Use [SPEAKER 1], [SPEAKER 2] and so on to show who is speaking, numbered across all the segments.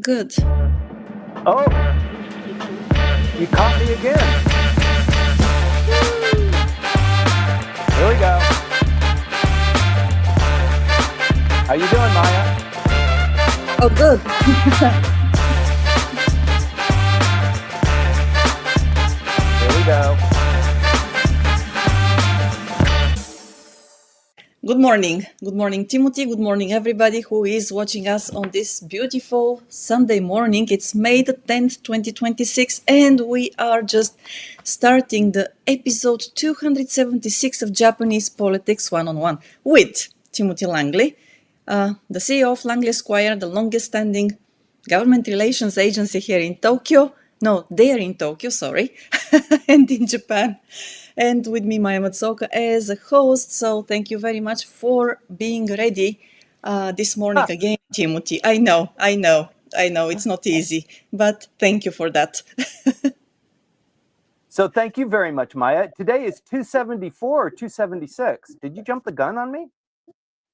[SPEAKER 1] Good.
[SPEAKER 2] Oh, you caught me again. Here we go. How you doing, Maya?
[SPEAKER 1] Oh, good.
[SPEAKER 2] Here we go.
[SPEAKER 1] Good morning. Good morning, Timothy. Good morning, everybody who is watching us on this beautiful Sunday morning. It's May the 10th, 2026, and we are just starting the episode 276 of Japanese Politics One-on-One with Timothy Langley, the CEO of Langley Esquire, the longest standing government relations agency here in Tokyo. No, there in Tokyo, sorry, and in Japan. And with me, Maya Matsuoka, as a host. So thank you very much for being ready this morning
[SPEAKER 2] Huh.
[SPEAKER 1] again, Timothy. I know, it's not easy, but thank you for that.
[SPEAKER 2] So thank you very much, Maya. Today is 274 or 276. Did you jump the gun on me?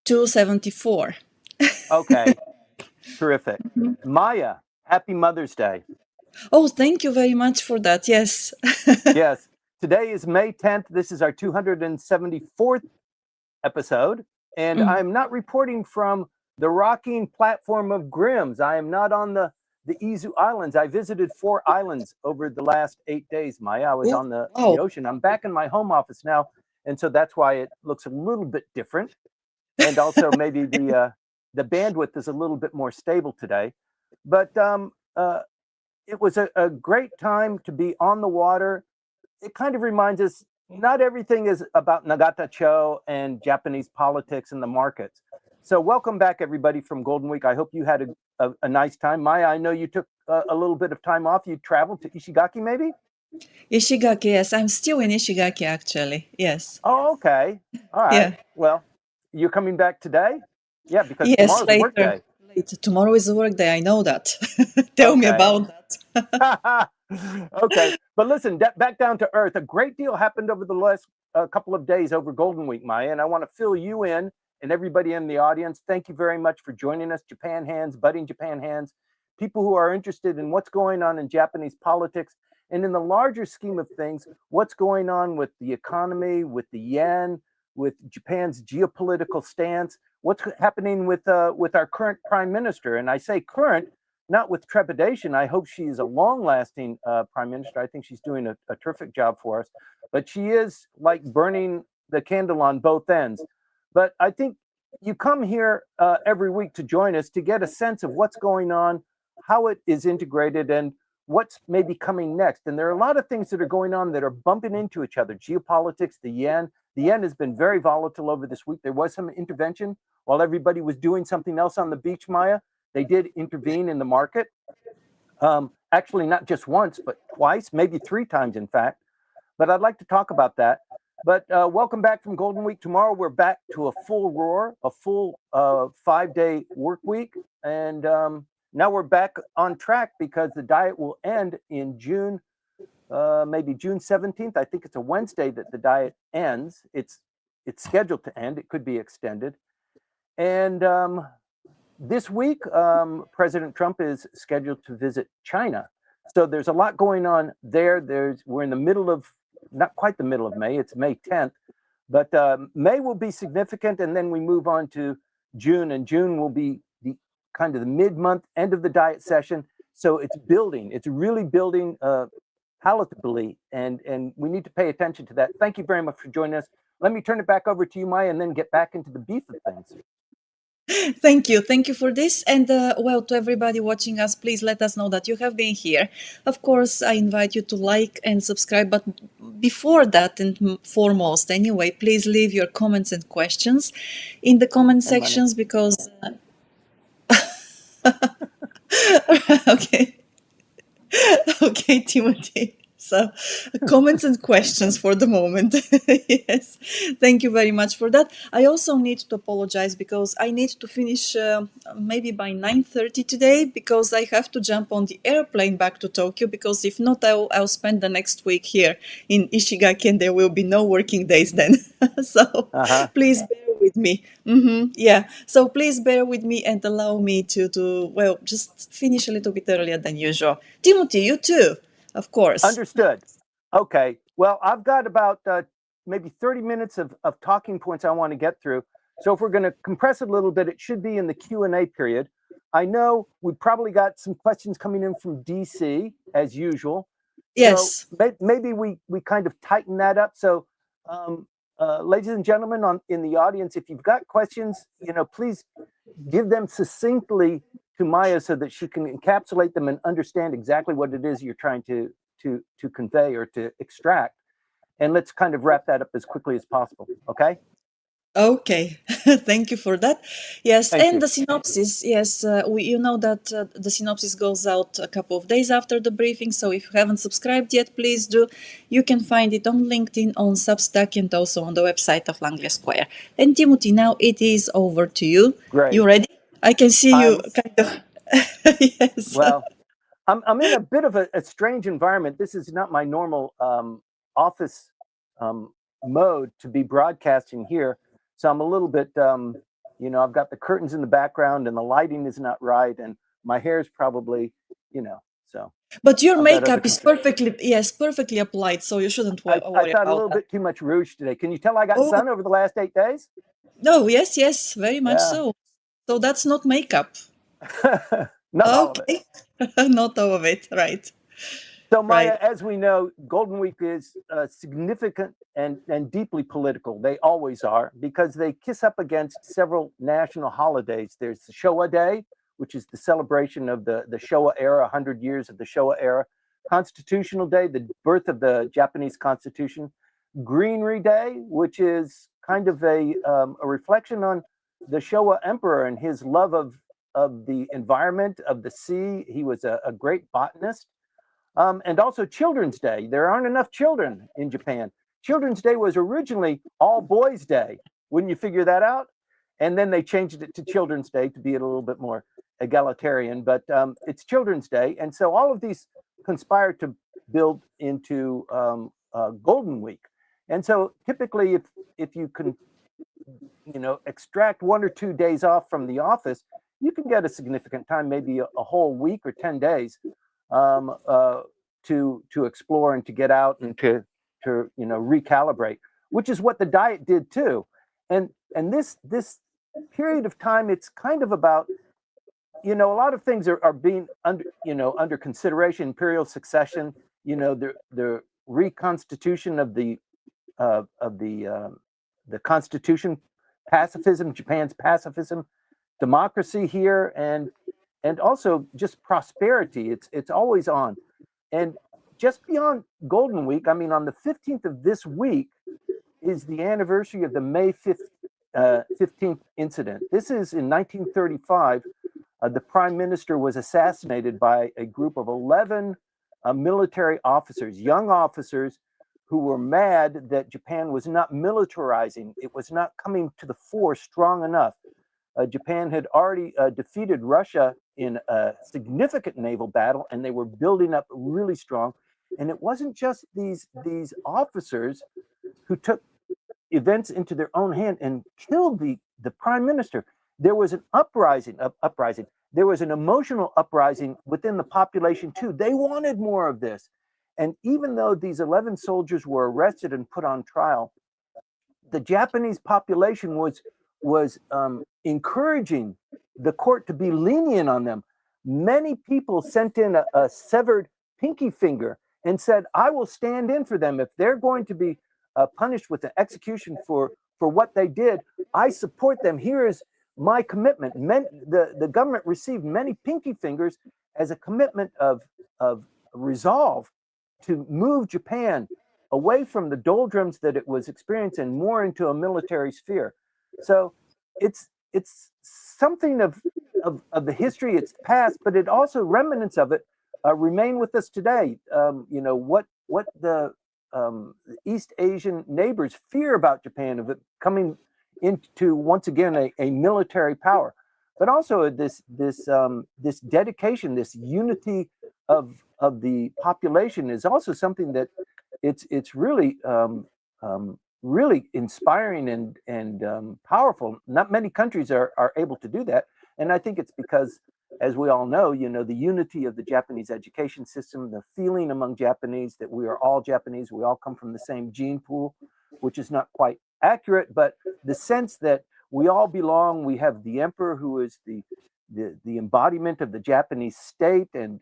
[SPEAKER 1] 274.
[SPEAKER 2] Okay, terrific. Maya, happy Mother's Day.
[SPEAKER 1] Oh, thank you very much for that. Yes.
[SPEAKER 2] Yes, today is May 10th. This is our 274th episode, and I'm not reporting from the rocking platform of Grimm's. I am not on the Izu Islands. I visited 4 islands over the last 8 days, Maya. I was on the
[SPEAKER 1] Wow.
[SPEAKER 2] ocean. I'm back in my home office now, and so that's why it looks a little bit different. And also maybe the bandwidth is a little bit more stable today. But it was a great time to be on the water. It kind of reminds us not everything is about Nagata Cho and Japanese politics and the markets. So welcome back, everybody, from Golden Week. I hope you had a nice time. Maya, I know you took a little bit of time off. You traveled to Ishigaki, maybe?
[SPEAKER 1] Ishigaki, yes. I'm still in Ishigaki, actually. Yes.
[SPEAKER 2] Oh, okay. All right.
[SPEAKER 1] Yeah.
[SPEAKER 2] Well, you're coming back today? Yeah, because
[SPEAKER 1] Yes,
[SPEAKER 2] tomorrow's a work
[SPEAKER 1] later.
[SPEAKER 2] day.
[SPEAKER 1] Later. Tomorrow is a work day. I know that. Tell me
[SPEAKER 2] Okay.
[SPEAKER 1] about that.
[SPEAKER 2] Okay, but listen, back down to earth. A great deal happened over the last couple of days over Golden Week, Maya, and I want to fill you in and everybody in the audience. Thank you very much for joining us, Japan Hands, budding Japan Hands, people who are interested in what's going on in Japanese politics and in the larger scheme of things, what's going on with the economy, with the yen, with Japan's geopolitical stance, what's happening with our current prime minister. And I say current not with trepidation. I hope she is a long-lasting prime minister. I think she's doing a terrific job for us, but she is like burning the candle on both ends. But I think you come here every week to join us to get a sense of what's going on, how it is integrated, and what's maybe coming next. And there are a lot of things that are going on that are bumping into each other. Geopolitics, the yen. The yen has been very volatile over this week. There was some intervention while everybody was doing something else on the beach, Maya. They did intervene in the market. Actually, not just once, but twice, maybe 3 times, in fact. But I'd like to talk about that. But welcome back from Golden Week. Tomorrow, we're back to a full roar, a full 5-day work week. And now we're back on track because the diet will end in June, maybe June 17th. I think it's a Wednesday that the diet ends. It's scheduled to end. It could be extended. And this week, President Trump is scheduled to visit China. So there's a lot going on there. We're in the middle of, not quite the middle of May, it's May 10th, but May will be significant, and then we move on to June, and June will be the kind of the mid-month end of the diet session. So it's building, it's really building palatably, and we need to pay attention to that. Thank you very much for joining us. Let me turn it back over to you, Maya, and then get back into the beef of things.
[SPEAKER 1] Thank you. Thank you for this. And well, to everybody watching us, please let us know that you have been here. Of course, I invite you to like and subscribe. But before that, and foremost, anyway, please leave your comments and questions in the comment sections because. Okay. Okay, Timothy. So, comments and questions for the moment. Yes, thank you very much for that. I also need to apologize because I need to finish maybe by 9:30 today because I have to jump on the airplane back to Tokyo because if not, I'll spend the next week here in Ishigaki and there will be no working days then. So
[SPEAKER 2] Uh-huh.
[SPEAKER 1] please bear with me. Yeah, so please bear with me and allow me to well, just finish a little bit earlier than usual. Timothy, you too, of course.
[SPEAKER 2] Understood. Okay. Well, I've got about maybe 30 minutes of talking points I want to get through. So if we're going to compress it a little bit, it should be in the Q&A period. I know we probably got some questions coming in from DC as usual. So
[SPEAKER 1] Yes.
[SPEAKER 2] maybe we kind of tighten that up. So ladies and gentlemen in the audience, if you've got questions, please give them succinctly to Maya so that she can encapsulate them and understand exactly what it is you're trying to convey or to extract. And let's kind of wrap that up as quickly as possible. Okay.
[SPEAKER 1] Okay, thank you for that. Yes,
[SPEAKER 2] Thank
[SPEAKER 1] and
[SPEAKER 2] you.
[SPEAKER 1] the synopsis. Yes, you know that the synopsis goes out a couple of days after the briefing. So if you haven't subscribed yet, please do. You can find it on LinkedIn, on Substack, and also on the website of Langley Esquire. And Timothy, now it is over to you. You
[SPEAKER 2] Great.
[SPEAKER 1] ready? I can see you
[SPEAKER 2] I'm
[SPEAKER 1] kind of. Yes.
[SPEAKER 2] well. I'm in a bit of a strange environment. This is not my normal office mode to be broadcasting here. So I'm a little bit, I've got the curtains in the background and the lighting is not right. And my hair is probably, so
[SPEAKER 1] But your
[SPEAKER 2] I've got other
[SPEAKER 1] makeup is
[SPEAKER 2] concerns.
[SPEAKER 1] perfectly applied, so you shouldn't
[SPEAKER 2] I
[SPEAKER 1] worry
[SPEAKER 2] thought a
[SPEAKER 1] about
[SPEAKER 2] little
[SPEAKER 1] that.
[SPEAKER 2] bit too much rouge today. Can you tell I got
[SPEAKER 1] Oh,
[SPEAKER 2] sun over the last 8 days?
[SPEAKER 1] no, yes, yes, very much
[SPEAKER 2] Yeah.
[SPEAKER 1] so. So that's not makeup.
[SPEAKER 2] Not all of it.
[SPEAKER 1] Okay. Not all of it, right.
[SPEAKER 2] So,
[SPEAKER 1] Right.
[SPEAKER 2] Maya, as we know, Golden Week is significant and deeply political. They always are because they kiss up against several national holidays. There's the Showa Day, which is the celebration of the Showa era, 100 years of the Showa era. Constitutional Day, the birth of the Japanese Constitution. Greenery Day, which is kind of a reflection on the Showa emperor and his love of the environment, of the sea. He was a great botanist. And also Children's Day. There aren't enough children in Japan. Children's Day was originally All Boys Day. Wouldn't you figure that out? And then they changed it to Children's Day to be a little bit more egalitarian. But it's Children's Day, and so all of these conspire to build into Golden Week. And so typically, if you can, extract 1 or 2 days off from the office, you can get a significant time, maybe a whole week or 10 days um, uh, to explore and to get out and to recalibrate, which is what the diet did too. And this period of time, it's kind of about a lot of things are being under consideration. Imperial succession, the reconstitution of the Constitution, pacifism, Japan's pacifism, democracy here, and also just prosperity. It's always on. And just beyond Golden Week, I mean, on the 15th of this week is the anniversary of the May 15th incident. This is in 1935. The prime minister was assassinated by a group of 11 military officers, young officers, who were mad that Japan was not militarizing. It was not coming to the fore strong enough. Japan had already defeated Russia in a significant naval battle, and they were building up really strong. And it wasn't just these officers who took events into their own hand and killed the prime minister. There was an uprising. There was an emotional uprising within the population too. They wanted more of this. And even though these 11 soldiers were arrested and put on trial, the Japanese population was encouraging the court to be lenient on them. Many people sent in a severed pinky finger and said, "I will stand in for them if they're going to be punished with an execution for what they did. I support them. Here is my commitment." The government received many pinky fingers as a commitment of resolve to move Japan away from the doldrums that it was experiencing, more into a military sphere. So it's something of the history, it's past, but it also remnants of it remain with us today. What what the East Asian neighbors fear about Japan, of it coming into once again a military power, but also this dedication, this unity of the population is also something that it's really really inspiring and powerful. Not many countries are able to do that, and I think it's because, as we all know, the unity of the Japanese education system, the feeling among Japanese that we are all Japanese, we all come from the same gene pool, which is not quite accurate, but the sense that we all belong. We have the emperor, who is the embodiment of the Japanese state, and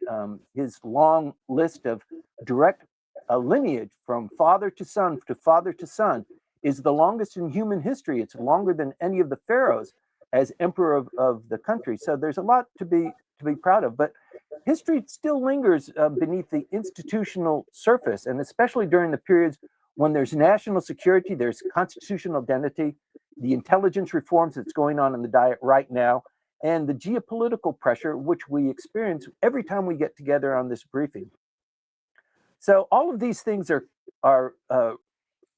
[SPEAKER 2] his long list of direct lineage from father to son to father to son is the longest in human history. It's longer than any of the pharaohs as emperor of the country. So there's a lot to be proud of. But history still lingers beneath the institutional surface, and especially during the periods when there's national security, there's constitutional identity, the intelligence reforms that's going on in the Diet right now, and the geopolitical pressure which we experience every time we get together on this briefing. So all of these things are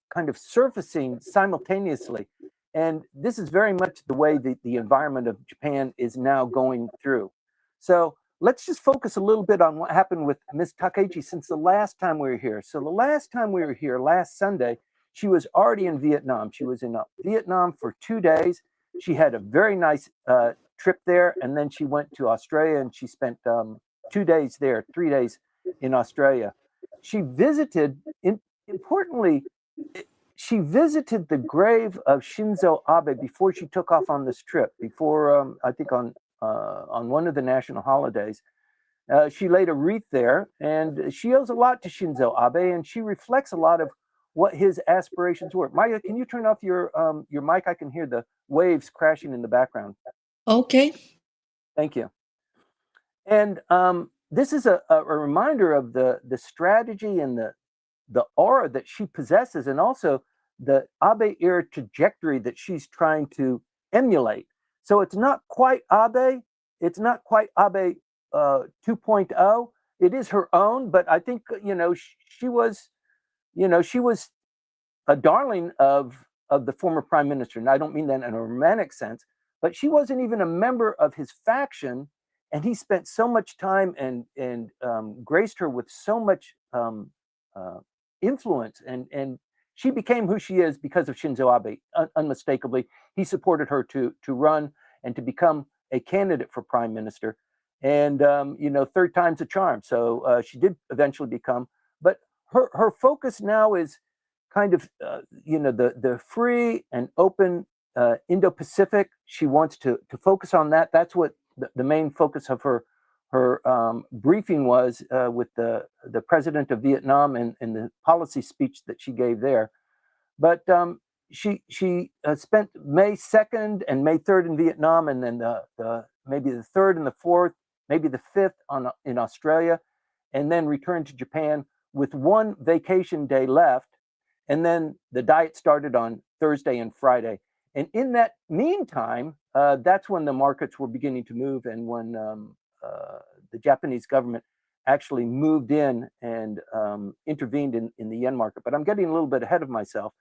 [SPEAKER 2] kind of surfacing simultaneously, and this is very much the way the environment of Japan is now going through. So let's just focus a little bit on what happened with Ms. Takaichi since the last time we were here. So the last time we were here, last Sunday, she was already in Vietnam. She was in Vietnam for 2 days. She had a very nice trip there, and then she went to Australia, and she spent 2 days there, 3 days in Australia. She visited, importantly, she visited the grave of Shinzo Abe before she took off on this trip, before I think on one of the national holidays. She laid a wreath there, and she owes a lot to Shinzo Abe, and she reflects a lot of what his aspirations were. Maya, can you turn off your mic? I can hear the waves crashing in the background.
[SPEAKER 1] Okay.
[SPEAKER 2] Thank you. And this is a reminder of the strategy and the aura that she possesses, and also the Abe era trajectory that she's trying to emulate. So it's not quite Abe. It's not quite Abe 2.0. It is her own, but I think she was, she was a darling of the former prime minister. And I don't mean that in a romantic sense, but she wasn't even a member of his faction, and he spent so much time and graced her with so much influence, and she became who she is because of Shinzo Abe. Unmistakably, he supported her to run and to become a candidate for prime minister, and third time's a charm. So she did eventually become, but her focus now is kind of the free and open Indo-Pacific. She wants to focus on that. That's what the main focus of her briefing was with the president of Vietnam, and the policy speech that she gave there. But she spent May 2nd and May 3rd in Vietnam, and then maybe the 3rd and the 4th, maybe the 5th in Australia, and then returned to Japan with one vacation day left. And then the Diet started on Thursday and Friday. And in that meantime, that's when the markets were beginning to move, and when the Japanese government actually moved in and intervened in the yen market. But I'm getting a little bit ahead of myself.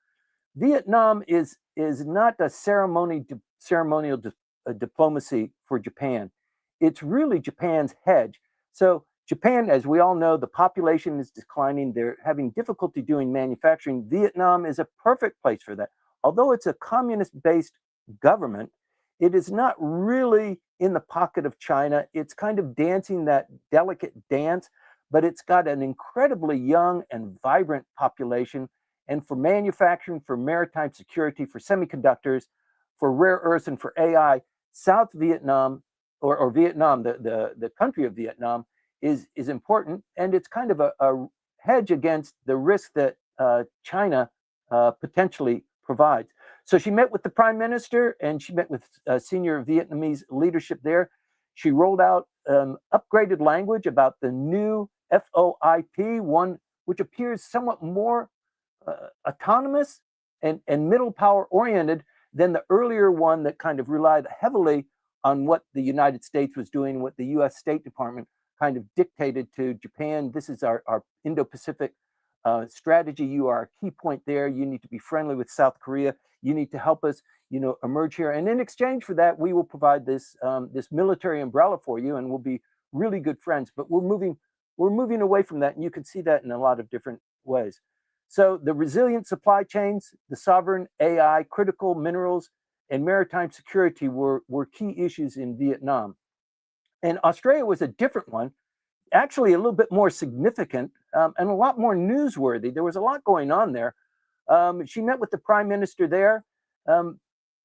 [SPEAKER 2] Vietnam is not a ceremonial diplomacy for Japan. It's really Japan's hedge. So Japan, as we all know, the population is declining. They're having difficulty doing manufacturing. Vietnam is a perfect place for that. Although it's a communist-based government, it is not really in the pocket of China. It's kind of dancing that delicate dance, but it's got an incredibly young and vibrant population. And for manufacturing, for maritime security, for semiconductors, for rare earths, and for AI, South Vietnam, or Vietnam, the country of Vietnam, is important. And it's kind of a hedge against the risk that China potentially provides. So she met with the prime minister, and she met with senior Vietnamese leadership there. She rolled out upgraded language about the new FOIP, one which appears somewhat more autonomous and middle power oriented than the earlier one that kind of relied heavily on what the United States was doing, what the US State Department kind of dictated to Japan. This is our Indo-Pacific strategy. You are a key point there. You need to be friendly with South Korea. You need to help us, emerge here. And in exchange for that, we will provide this this military umbrella for you, and we'll be really good friends. But we're moving away from that, and you can see that in a lot of different ways. So the resilient supply chains, the sovereign AI, critical minerals, and maritime security were key issues in Vietnam. And Australia was a different one, actually a little bit more significant and a lot more newsworthy. There was a lot going on there. She met with the prime minister there.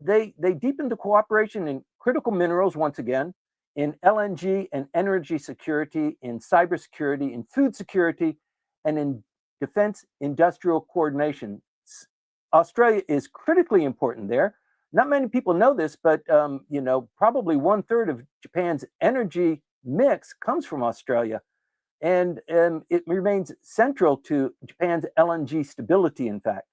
[SPEAKER 2] They deepened the cooperation in critical minerals once again, in LNG and energy security, in cybersecurity, in food security, and in defense industrial coordination. Australia is critically important there. Not many people know this, but probably 1/3 of Japan's energy mix comes from Australia, and it remains central to Japan's LNG stability, in fact.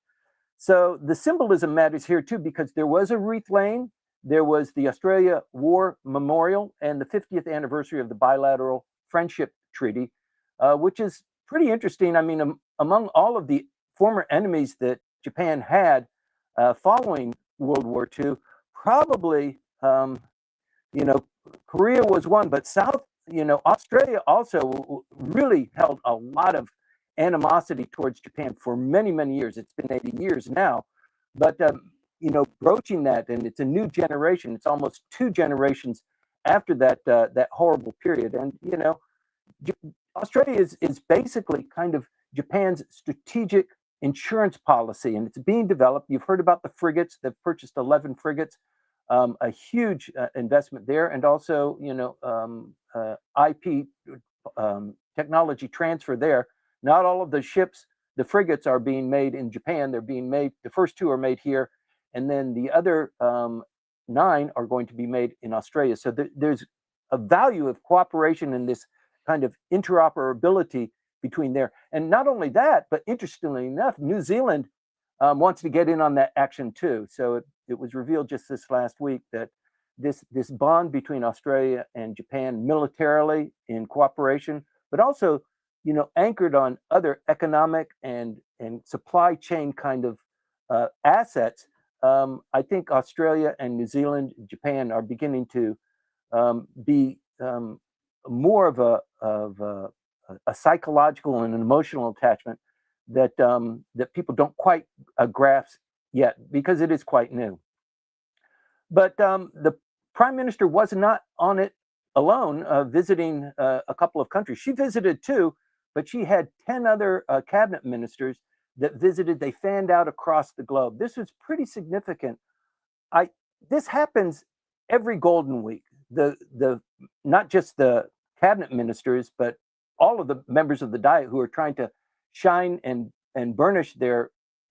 [SPEAKER 2] So the symbolism matters here too, because there was a wreath laying, there was the Australia War Memorial, and the 50th anniversary of the bilateral friendship treaty, which is pretty interesting. I mean, among all of the former enemies that Japan had following World War II, probably Korea was one, but Australia also really held a lot of animosity towards Japan for many, many years. It's been 80 years now, but broaching that, and it's a new generation. It's almost 2 generations after that horrible period, and Australia is basically kind of Japan's strategic insurance policy, and it's being developed. You've heard about the frigates. They've purchased 11 frigates, a huge investment there, and also IP technology transfer there. Not all of the ships, the frigates, are being made in Japan. They're being made. The first 2 are made here, and then the other 9 are going to be made in Australia. So there's a value of cooperation in this kind of interoperability between there. And not only that, but interestingly enough, New Zealand wants to get in on that action too. So it was revealed just this last week that this bond between Australia and Japan, militarily in cooperation, but also anchored on other economic and supply chain kind of assets. I think Australia and New Zealand, Japan are beginning to be more of a psychological and an emotional attachment that people don't quite grasp yet, because it is quite new. But the prime minister was not on it alone, visiting a couple of countries. She visited 2, but she had 10 other cabinet ministers that visited. They fanned out across the globe. This was pretty significant. This happens every Golden Week. The not just the cabinet ministers, but all of the members of the Diet who are trying to shine and burnish their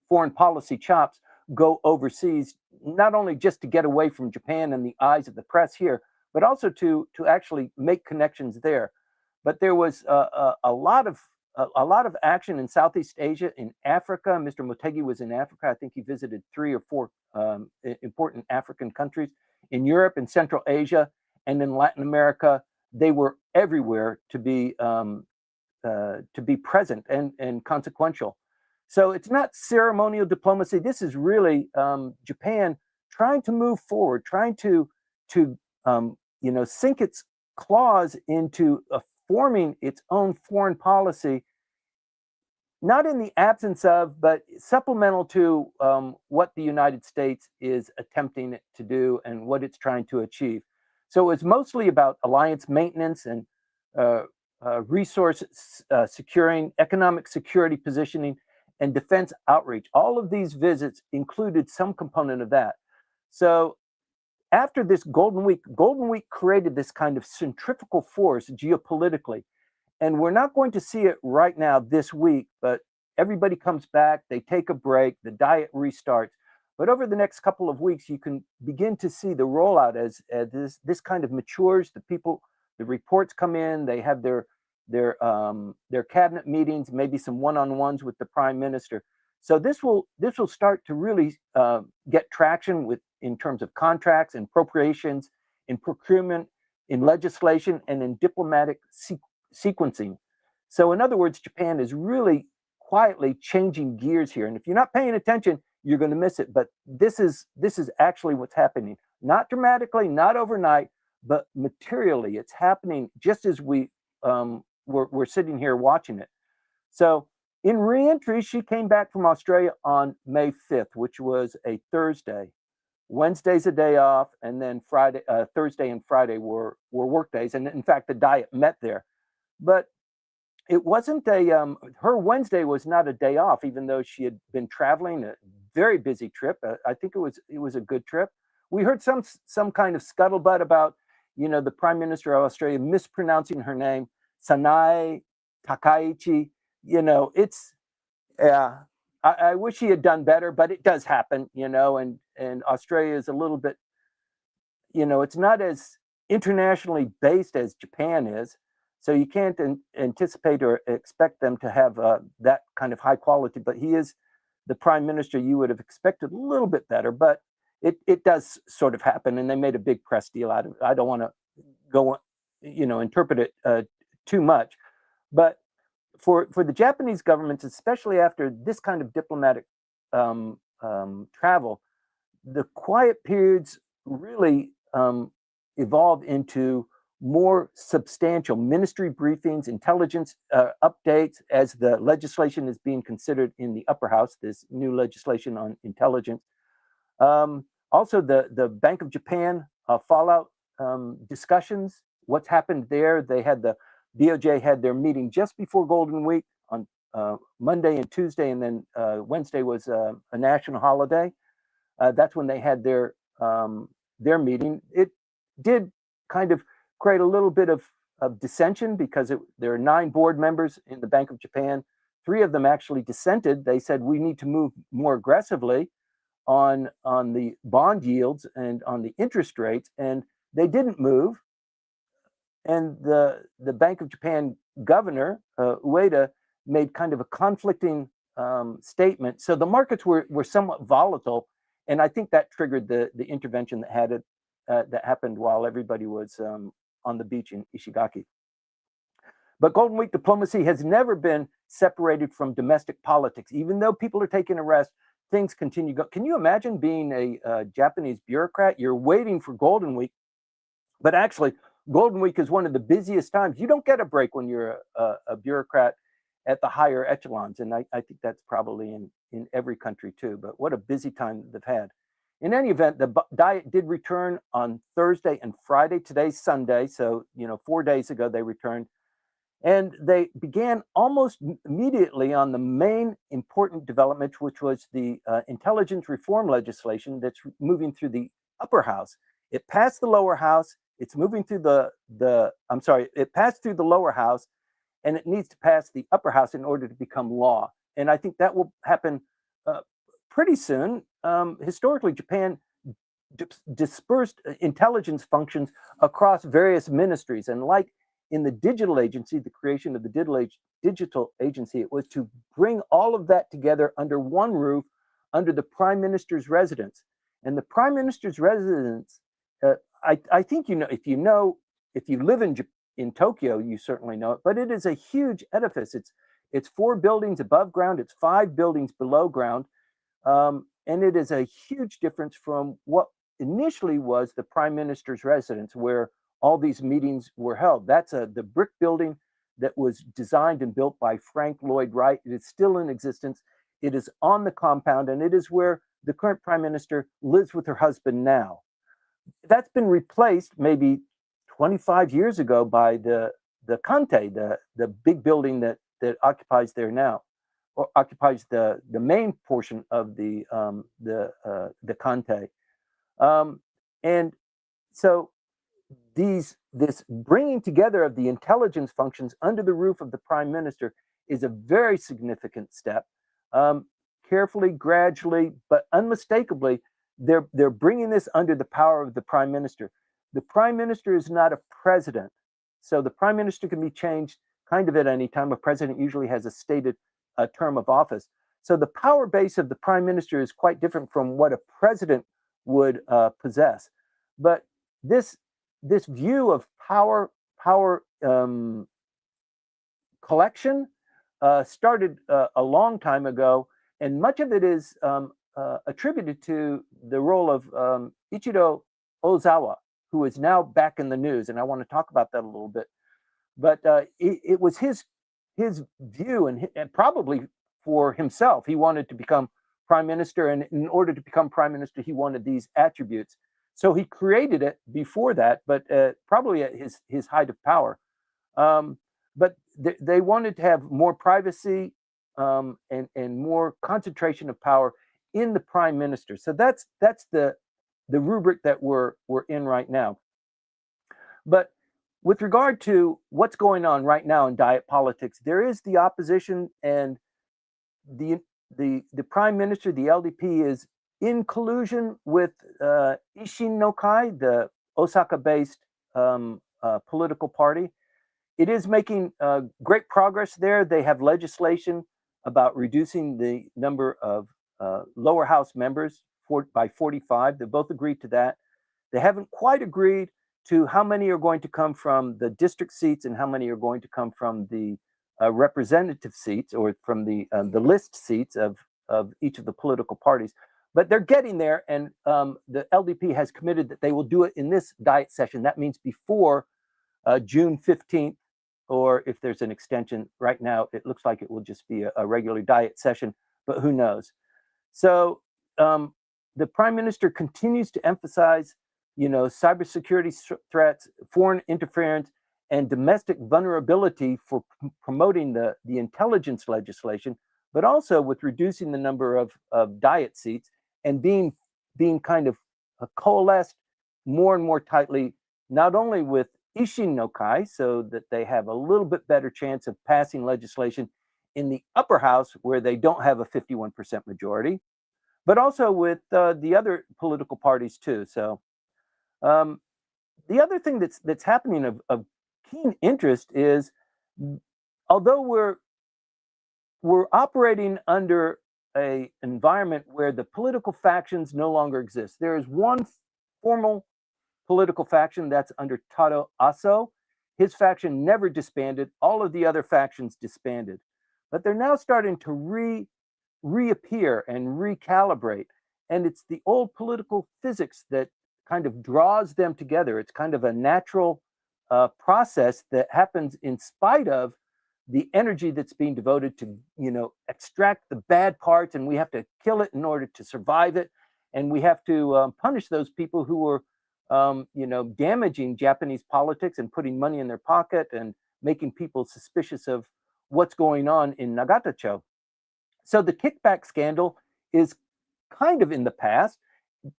[SPEAKER 2] foreign policy chops go overseas, not only just to get away from Japan and the eyes of the press here, but also to actually make connections there. But there was a lot of action in Southeast Asia, in Africa. Mr. Motegi was in Africa. I think he visited 3 or 4 important African countries. In Europe and Central Asia, and in Latin America, they were everywhere to be present and consequential. So it's not ceremonial diplomacy. This is really Japan trying to move forward, trying to sink its claws into forming its own foreign policy, not in the absence of, but supplemental to what the United States is attempting to do and what it's trying to achieve. So it's mostly about alliance maintenance and resource securing, economic security positioning, and defense outreach. All of these visits included some component of that. So after this Golden Week created this kind of centrifugal force geopolitically. And we're not going to see it right now this week, but everybody comes back, they take a break, the Diet restarts. But over the next couple of weeks, you can begin to see the rollout as this kind of matures. The reports come in, they have their cabinet meetings, maybe some one-on-ones with the prime minister. So this will start to really get traction in terms of contracts and appropriations, in procurement, in legislation, and in diplomatic sequencing. So in other words, Japan is really quietly changing gears here. And if you're not paying attention, you're going to miss it. But this is actually what's happening. Not dramatically, not overnight, but materially. It's happening just as we're sitting here watching it. So in reentry, she came back from Australia on May 5th, which was a Thursday. Wednesday's a day off, and then Thursday and Friday were work days. And in fact, the diet met there. But it wasn't her Wednesday was not a day off, even though she had been traveling, a very busy trip. I think it was a good trip. We heard some kind of scuttlebutt about, the Prime Minister of Australia mispronouncing her name, Maya Takaichi. It's, yeah, I wish he had done better, but it does happen, and Australia is a little bit, it's not as internationally based as Japan is. So you can't anticipate or expect them to have that kind of high quality. But he is the prime minister. You would have expected a little bit better, but it does sort of happen. And they made a big press deal out of it. I don't want to go, interpret it too much. But for the Japanese governments, especially after this kind of diplomatic travel, the quiet periods really evolve into more substantial ministry briefings, intelligence updates as the legislation is being considered in the upper house, this new legislation on intelligence. Also, the Bank of Japan fallout discussions, what's happened there. They had the BOJ had their meeting just before Golden Week on Monday and Tuesday, and then Wednesday was a national holiday. That's when they had their meeting. It did kind of create a little bit of dissension because there are 9 board members in the Bank of Japan. 3 of them actually dissented. They said we need to move more aggressively on the bond yields and on the interest rates, and they didn't move. And the Bank of Japan governor, Ueda, made kind of a conflicting statement. So the markets were somewhat volatile, and I think that triggered the intervention that happened while everybody was on the beach in Ishigaki. But Golden Week diplomacy has never been separated from domestic politics. Even though people are taking a rest, things continue. Can you imagine being a Japanese bureaucrat? You're waiting for Golden Week, but actually, Golden Week is one of the busiest times. You don't get a break when you're a bureaucrat at the higher echelons, and I think that's probably in every country too. But what a busy time they've had. In any event, the diet did return on Thursday and Friday. Today's Sunday, so 4 days ago they returned. And they began almost immediately on the main important development, which was the intelligence reform legislation that's moving through the upper house. It passed the lower house. It's moving through it passed through the lower house, and it needs to pass the upper house in order to become law. And I think that will happen pretty soon. Historically, Japan dispersed intelligence functions across various ministries, and like in the digital agency, the creation of the digital agency, it was to bring all of that together under one roof, under the prime minister's residence. And the prime minister's residence, I think if you live in Tokyo, you certainly know it. But it is a huge edifice. It's 4 buildings above ground. It's 5 buildings below ground, and it is a huge difference from what initially was the prime minister's residence, where all these meetings were held. That's the brick building that was designed and built by Frank Lloyd Wright. It is still in existence. It is on the compound, and it is where the current prime minister lives with her husband now. That's been replaced maybe 25 years ago by the Kante, the big building that occupies there now, or occupies the main portion of the Kante. And so this bringing together of the intelligence functions under the roof of the prime minister is a very significant step. Carefully, gradually, but unmistakably, they're bringing this under the power of the prime minister. The prime minister is not a president, so the prime minister can be changed kind of at any time. A president usually has a stated term of office. So the power base of the prime minister is quite different from what a president would possess. But this view of power collection started a long time ago, and much of it is attributed to the role of Ichiro Ozawa, who is now back in the news, and I want to talk about that a little bit. But it was his view, and probably for himself, he wanted to become prime minister, and in order to become prime minister, he wanted these attributes. So he created it before that, but probably at his height of power. But they wanted to have more privacy and more concentration of power in the prime minister. So that's the rubric that we're in right now. But with regard to what's going on right now in diet politics, there is the opposition, and the prime minister, the LDP, is in collusion with Ishin no Kai, the Osaka-based political party. It is making great progress there. They have legislation about reducing the number of lower house members by 45. They both agreed to that. They haven't quite agreed to how many are going to come from the district seats and how many are going to come from the representative seats, or from the list seats of each of the political parties. But they're getting there, and the LDP has committed that they will do it in this diet session. That means before June 15th, or if there's an extension. Right now, it looks like it will just be a regular diet session, but who knows? So the prime minister continues to emphasize, cybersecurity threats, foreign interference, and domestic vulnerability for promoting the intelligence legislation, but also with reducing the number of diet seats and being kind of coalesced more and more tightly, not only with Ishin no Kai, so that they have a little bit better chance of passing legislation in the upper house where they don't have a 51% majority, but also with the other political parties too. So the other thing that's happening of keen interest is, although we're operating under an environment where the political factions no longer exist. There is one formal political faction that's under Tado Aso. His faction never disbanded. All of the other factions disbanded. But they're now starting to reappear and recalibrate. And it's the old political physics that kind of draws them together. It's kind of a natural process that happens in spite of the energy that's being devoted to, extract the bad parts, and we have to kill it in order to survive it. And we have to punish those people who are damaging Japanese politics and putting money in their pocket and making people suspicious of what's going on in Nagatacho. So the kickback scandal is kind of in the past,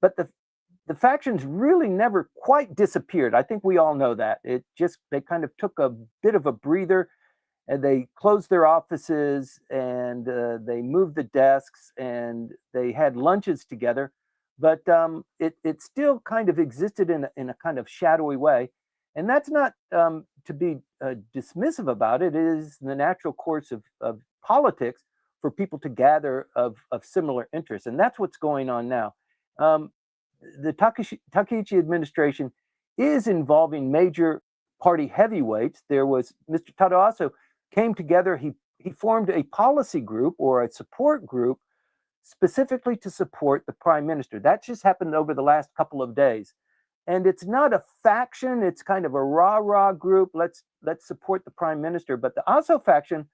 [SPEAKER 2] but the factions really never quite disappeared. I think we all know that. They kind of took a bit of a breather, and they closed their offices, and they moved the desks, and they had lunches together. But it still kind of existed in a kind of shadowy way. And that's not to be dismissive about it. It is the natural course of politics for people to gather of similar interests. And that's what's going on now. The Takaichi administration is involving major party heavyweights. There was Mr. Tado Aso came together. He formed a policy group or a support group specifically to support the prime minister. That just happened over the last couple of days. And it's not a faction, it's kind of a rah-rah group. Let's support the prime minister. But the Aso faction,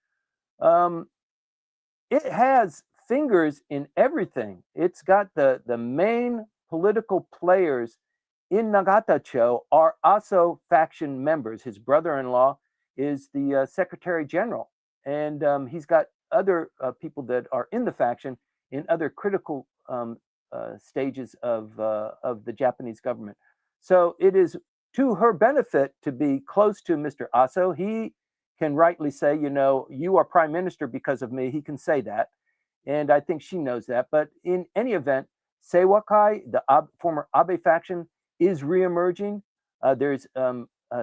[SPEAKER 2] it has fingers in everything. It's got the main political players in Nagatacho are Aso faction members. His brother-in-law is the Secretary General. And he's got other people that are in the faction in other critical stages of the Japanese government. So it is to her benefit to be close to Mr. Aso. He can rightly say, you are prime minister because of me. He can say that. And I think she knows that. But in any event, Seiwakai, the former Abe faction, is reemerging. There's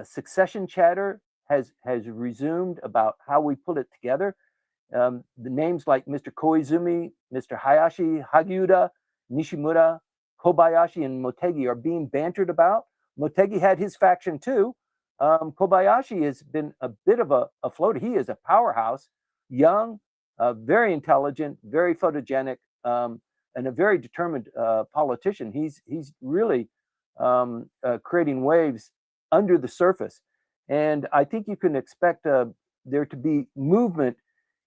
[SPEAKER 2] succession chatter has resumed about how we put it together. The names like Mr. Koizumi, Mr. Hayashi, Hagiuda, Nishimura, Kobayashi, and Motegi are being bantered about. Motegi had his faction too. Kobayashi has been a bit of a floater. He is a powerhouse, young, very intelligent, very photogenic, and a very determined politician. He's really creating waves under the surface. And I think you can expect there to be movement,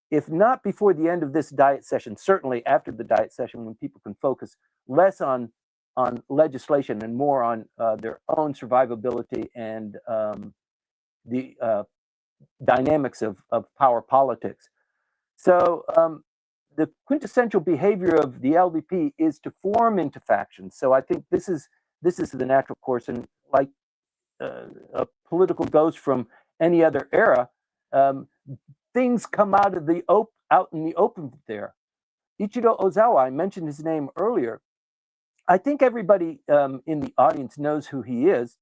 [SPEAKER 2] if not before the end of this diet session, certainly after the diet session, when people can focus less on legislation and more on their own survivability and the dynamics of power politics. So the quintessential behavior of the LDP is to form into factions. So I think this is the natural course, and like a political ghost from any other era, things come out of the out in the open there. Ichiro Ozawa, I mentioned his name earlier. I think everybody in the audience knows who he is.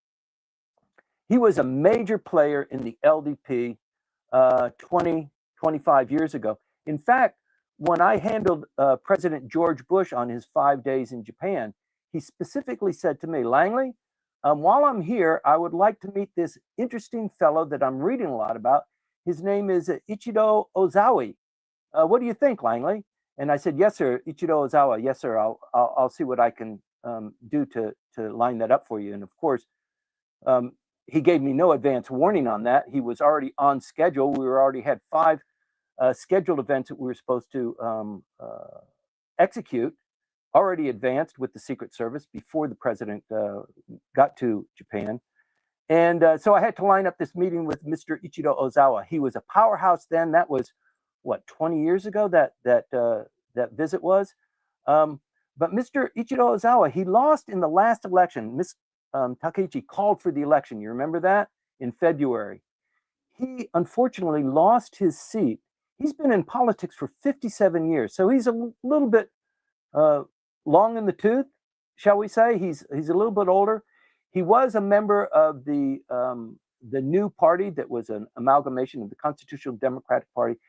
[SPEAKER 2] He was a major player in the LDP 20, 25 years ago. In fact, when I handled President George Bush on his 5 days in Japan, he specifically said to me, Langley, while I'm here, I would like to meet this interesting fellow that I'm reading a lot about. His name is Ichiro Ozawa. What do you think, Langley? And I said, yes, sir, Ichiro Ozawa. Yes, sir, I'll see what I can do to line that up for you. And of course, he gave me no advance warning on that. He was already on schedule. We already had 5 scheduled events that we were supposed to execute, already advanced with the Secret Service before the president got to Japan. And so I had to line up this meeting with Mr. Ichiro Ozawa. He was a powerhouse then. That was, what, 20 years ago that visit was? But Mr. Ichiro Ozawa, he lost in the last election. Ms. Takaichi called for the election. You remember that? In February. He unfortunately lost his seat. He's been in politics for 57 years, so he's a little bit long in the tooth, shall we say. He's a little bit older. He was a member of the new party that was an amalgamation of the Constitutional Democratic Party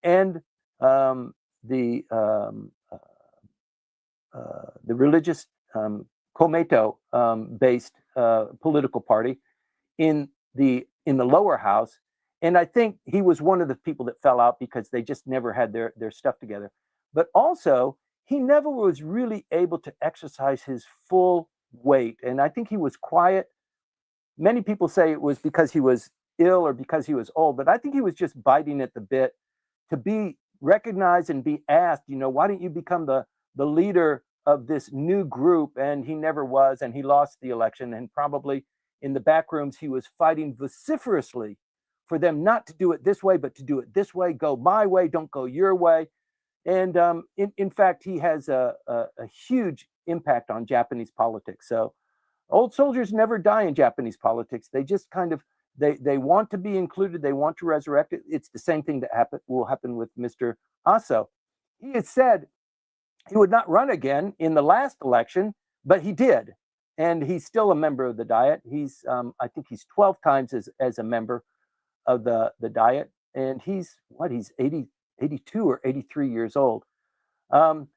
[SPEAKER 2] and the religious Komeito based political party in the lower house. And I think he was one of the people that fell out because they just never had their stuff together. But also, he never was really able to exercise his full weight. And I think he was quiet. Many people say it was because he was ill or because he was old, but I think he was just biting at the bit to be recognized and be asked, why don't you become the leader of this new group? And he never was, and he lost the election. And probably in the back rooms, he was fighting vociferously for them not to do it this way, but to do it this way. Go my way, don't go your way. And in fact, he has a huge impact on Japanese politics. So old soldiers never die in Japanese politics. They just kind of, they want to be included. They want to resurrect it. It's the same thing that will happen with Mr. Aso. He has said he would not run again in the last election, but he did. And he's still a member of the Diet. He's, I think he's 12 times as a member of the Diet. And he's 82 or 83 years old.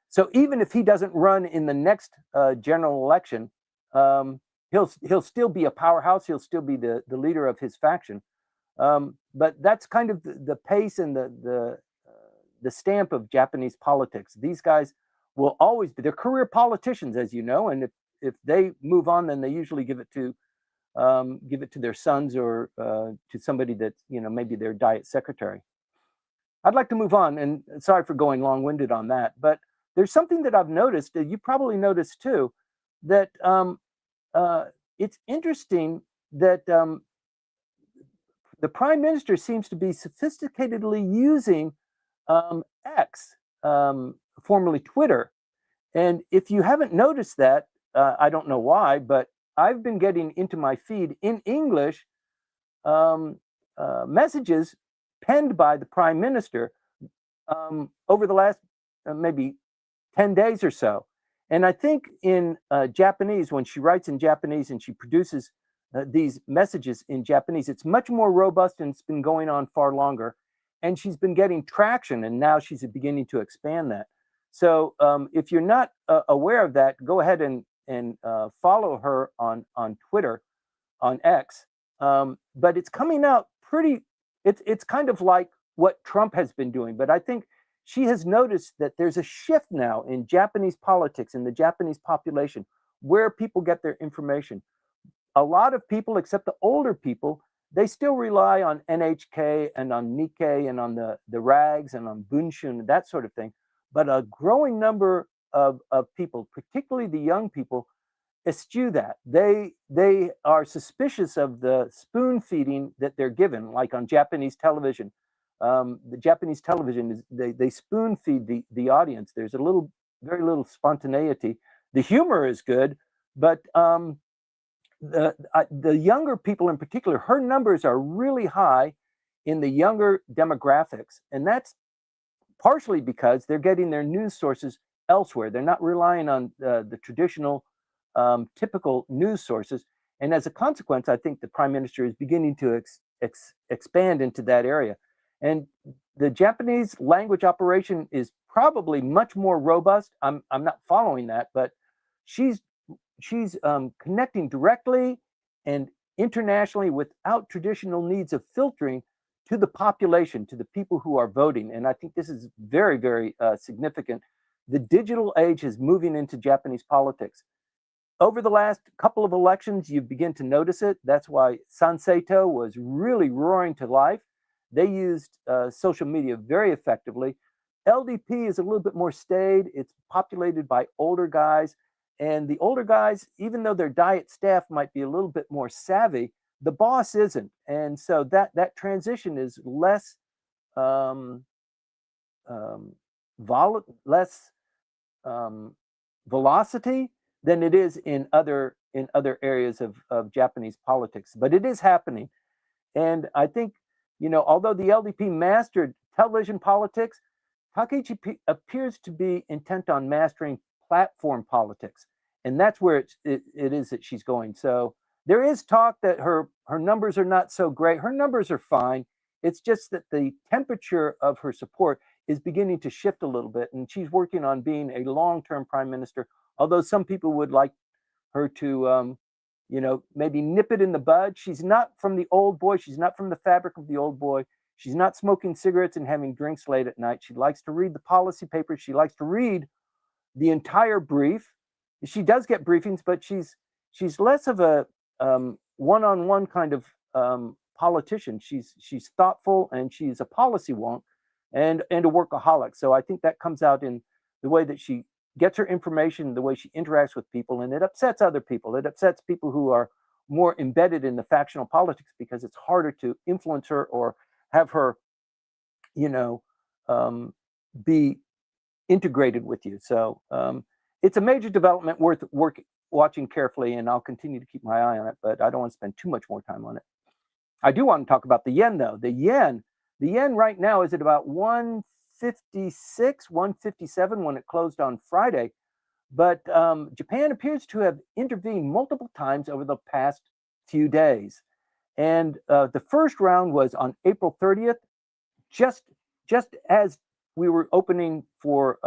[SPEAKER 2] So even if he doesn't run in the next general election, he'll still be a powerhouse. He'll still be the leader of his faction. But that's kind of the pace and the stamp of Japanese politics. These guys will always be, they're career politicians, as you know, and if they move on, then they usually give it to their sons or to somebody that's, maybe their Diet secretary. I'd like to move on, and sorry for going long-winded on that, but there's something that I've noticed, that you probably noticed too, that it's interesting that the Prime Minister seems to be sophisticatedly using X, formerly Twitter. And if you haven't noticed that, I don't know why, but I've been getting into my feed in English messages penned by the Prime Minister over the last maybe 10 days or so. And I think in Japanese, when she writes in Japanese and she produces these messages in Japanese, it's much more robust, and it's been going on far longer. And she's been getting traction, and now she's beginning to expand that. So if you're not aware of that, go ahead and follow her on Twitter, on X. But it's coming out pretty, it's kind of like what Trump has been doing, but I think she has noticed that there's a shift now in Japanese politics, in the Japanese population, where people get their information. A lot of people, except the older people, they still rely on NHK and on Nikkei and on the rags and on Bunshun and that sort of thing. But a growing number of people, particularly the young people, eschew that. They are suspicious of the spoon feeding that they're given, like on Japanese television. The Japanese television is they spoon feed the audience. There's very little spontaneity. The humor is good, but the younger people in particular, her numbers are really high in the younger demographics, and that's partially because they're getting their news sources elsewhere. They're not relying on the traditional, typical news sources. And as a consequence, I think the prime minister is beginning to expand into that area. And the Japanese language operation is probably much more robust. I'm not following that, but she's connecting directly and internationally without traditional needs of filtering to the population, to the people who are voting. And I think this is very, very significant. The digital age is moving into Japanese politics. Over the last couple of elections, you begin to notice it. That's why Sanseito was really roaring to life. They used social media very effectively. LDP is a little bit more staid. It's populated by older guys. And the older guys, even though their diet staff might be a little bit more savvy, the boss isn't. And so that transition is less less velocity than it is in other areas of Japanese politics. But it is happening. And I think, although the LDP mastered television politics, Takaichi appears to be intent on mastering platform politics, and that's where it is that she's going. So there is talk that her numbers are not so great. Her numbers are fine. It's just that the temperature of her support is beginning to shift a little bit, and she's working on being a long-term prime minister. Although some people would like her to, maybe nip it in the bud. She's not from the old boy. She's not from the fabric of the old boy. She's not smoking cigarettes and having drinks late at night. She likes to read the policy papers. She likes to read the entire brief. She does get briefings, but she's less of a one-on-one kind of politician. She's thoughtful, and she's a policy wonk and a workaholic. So I think that comes out in the way that she gets her information, the way she interacts with people, and it upsets other people. It upsets people who are more embedded in the factional politics because it's harder to influence her or have her, be integrated with you. So it's a major development worth watching carefully, and I'll continue to keep my eye on it, but I don't want to spend too much more time on it. I do want to talk about the yen, though. The yen right now is at about 156, 157 when it closed on Friday. But Japan appears to have intervened multiple times over the past few days. And the first round was on April 30th, just as we were opening for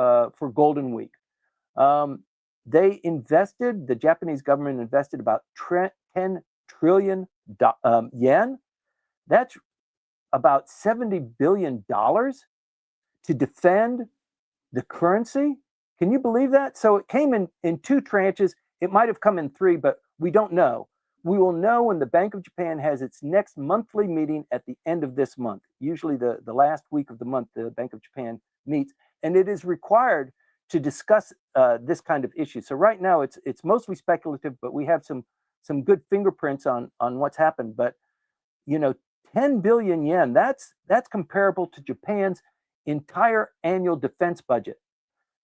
[SPEAKER 2] Golden Week. The Japanese government invested about 10 trillion yen. That's about $70 billion to defend the currency. Can you believe that? So it came in two tranches. It might have come in three, but we don't know. We will know when the Bank of Japan has its next monthly meeting at the end of this month. Usually the last week of the month, the Bank of Japan meets, and it is required to discuss this kind of issue. So right now it's mostly speculative, but we have some good fingerprints on what's happened. But 10 billion yen, that's comparable to Japan's entire annual defense budget.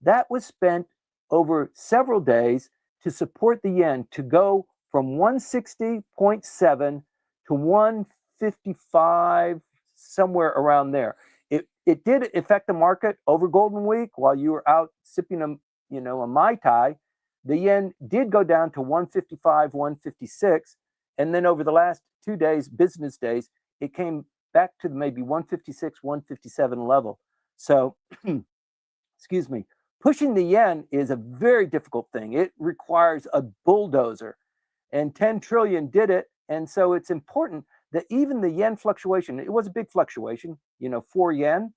[SPEAKER 2] That was spent over several days to support the yen to go from 160.7 to 155, somewhere around there. It did affect the market over Golden Week while you were out sipping a Mai Tai. The yen did go down to 155, 156, and then over the last 2 days, business days, it came back to maybe 156, 157 level. So, excuse me, pushing the yen is a very difficult thing. It requires a bulldozer, and 10 trillion did it. And so it's important that even the yen fluctuation, it was a big fluctuation, 4 yen,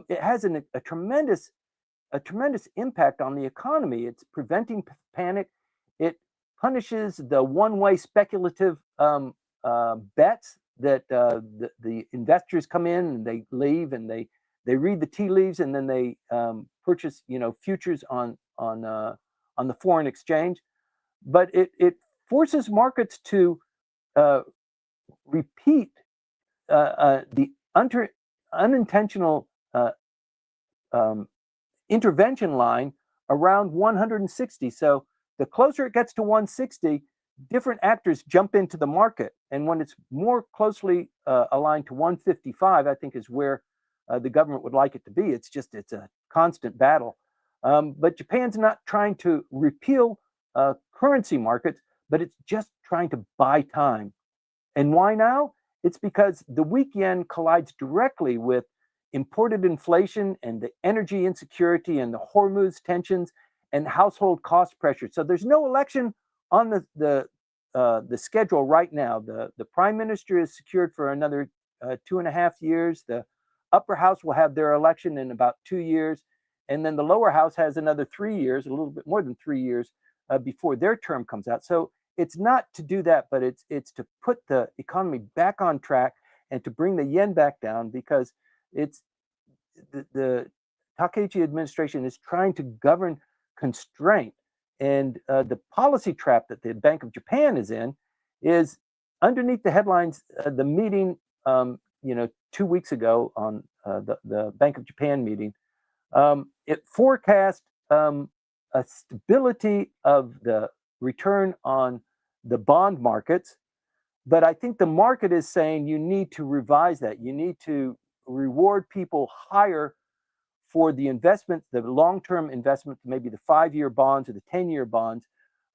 [SPEAKER 2] it has a tremendous impact on the economy. It's preventing panic. It punishes the one-way speculative bets that the investors come in and they leave and they read the tea leaves and then they purchase futures on the foreign exchange. But it forces markets to repeat the unintentional um, intervention line around 160. So the closer it gets to 160, different actors jump into the market. And when it's more closely aligned to 155, I think is where the government would like it to be. It's a constant battle. But Japan's not trying to repeal currency markets, but it's just trying to buy time. And why now? It's because the weak yen collides directly with imported inflation and the energy insecurity and the Hormuz tensions and household cost pressure. So there's no election on the schedule right now. The prime minister is secured for another 2.5 years. The upper house will have their election in about 2 years. And then the lower house has another 3 years, a little bit more than 3 years before their term comes out. So it's not to do that, but it's to put the economy back on track and to bring the yen back down, because it's the Takaichi administration is trying to govern constraint. And the policy trap that the Bank of Japan is in is underneath the headlines. The meeting, 2 weeks ago on the Bank of Japan meeting, it forecast a stability of the return on the bond markets. But I think the market is saying you need to revise that. You need to reward people higher for the investment, the long-term investment, maybe the 5-year bonds or the 10-year bonds.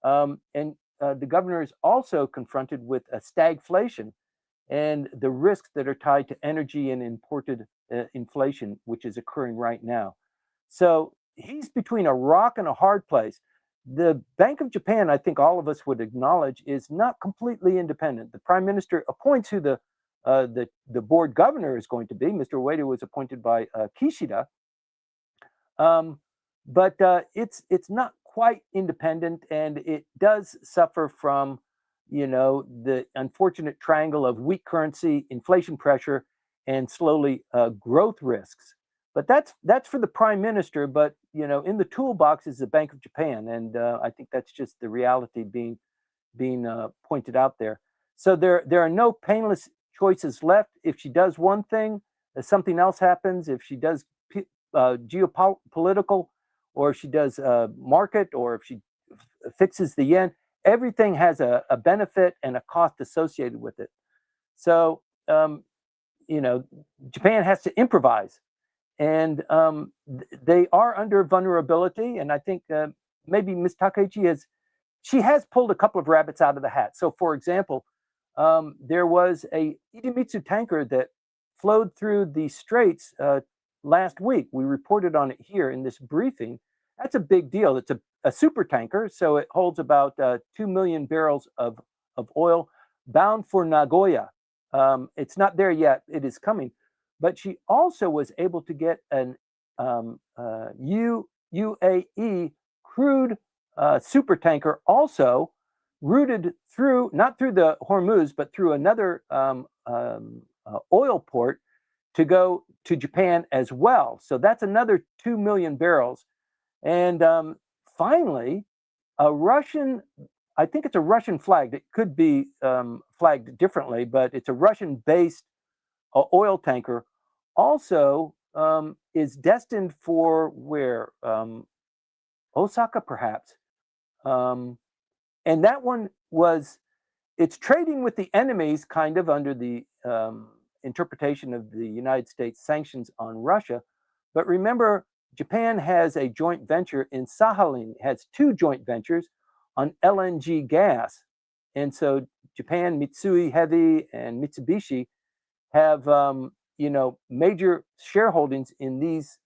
[SPEAKER 2] And the governor is also confronted with a stagflation and the risks that are tied to energy and imported inflation, which is occurring right now. So he's between a rock and a hard place. The Bank of Japan, I think all of us would acknowledge, is not completely independent. The prime minister appoints who the board governor is going to be. Mr. Ueda was appointed by Kishida. But it's not quite independent, and it does suffer from, the unfortunate triangle of weak currency, inflation pressure, and slowly growth risks. But that's for the prime minister. But in the toolbox is the Bank of Japan, and I think that's just the reality being pointed out there. So there are no painless choices left. If she does one thing, something else happens. If she does geopolitical, or if she does market, or if she fixes the yen, everything has a benefit and a cost associated with it. So Japan has to improvise, and they are under vulnerability. And I think maybe Ms. Takaichi has pulled a couple of rabbits out of the hat. So, for example, there was a Idemitsu tanker that flowed through the straits last week. We reported on it here in this briefing. That's a big deal. It's a super tanker, so it holds about 2 million barrels of oil bound for Nagoya. It's not there yet. It is coming. But she also was able to get an UAE crude super tanker, also routed through, not through the Hormuz, but through another oil port to go to Japan as well. So that's another 2 million barrels. And finally, I think it's a Russian flagged. It could be flagged differently, but it's a Russian-based oil tanker. Also is destined for where? Osaka, perhaps. And that one it's trading with the enemies, kind of under the interpretation of the United States sanctions on Russia. But remember, Japan has a joint venture in Sakhalin, has 2 joint ventures on LNG gas. And so Japan, Mitsui Heavy, and Mitsubishi have major shareholdings in these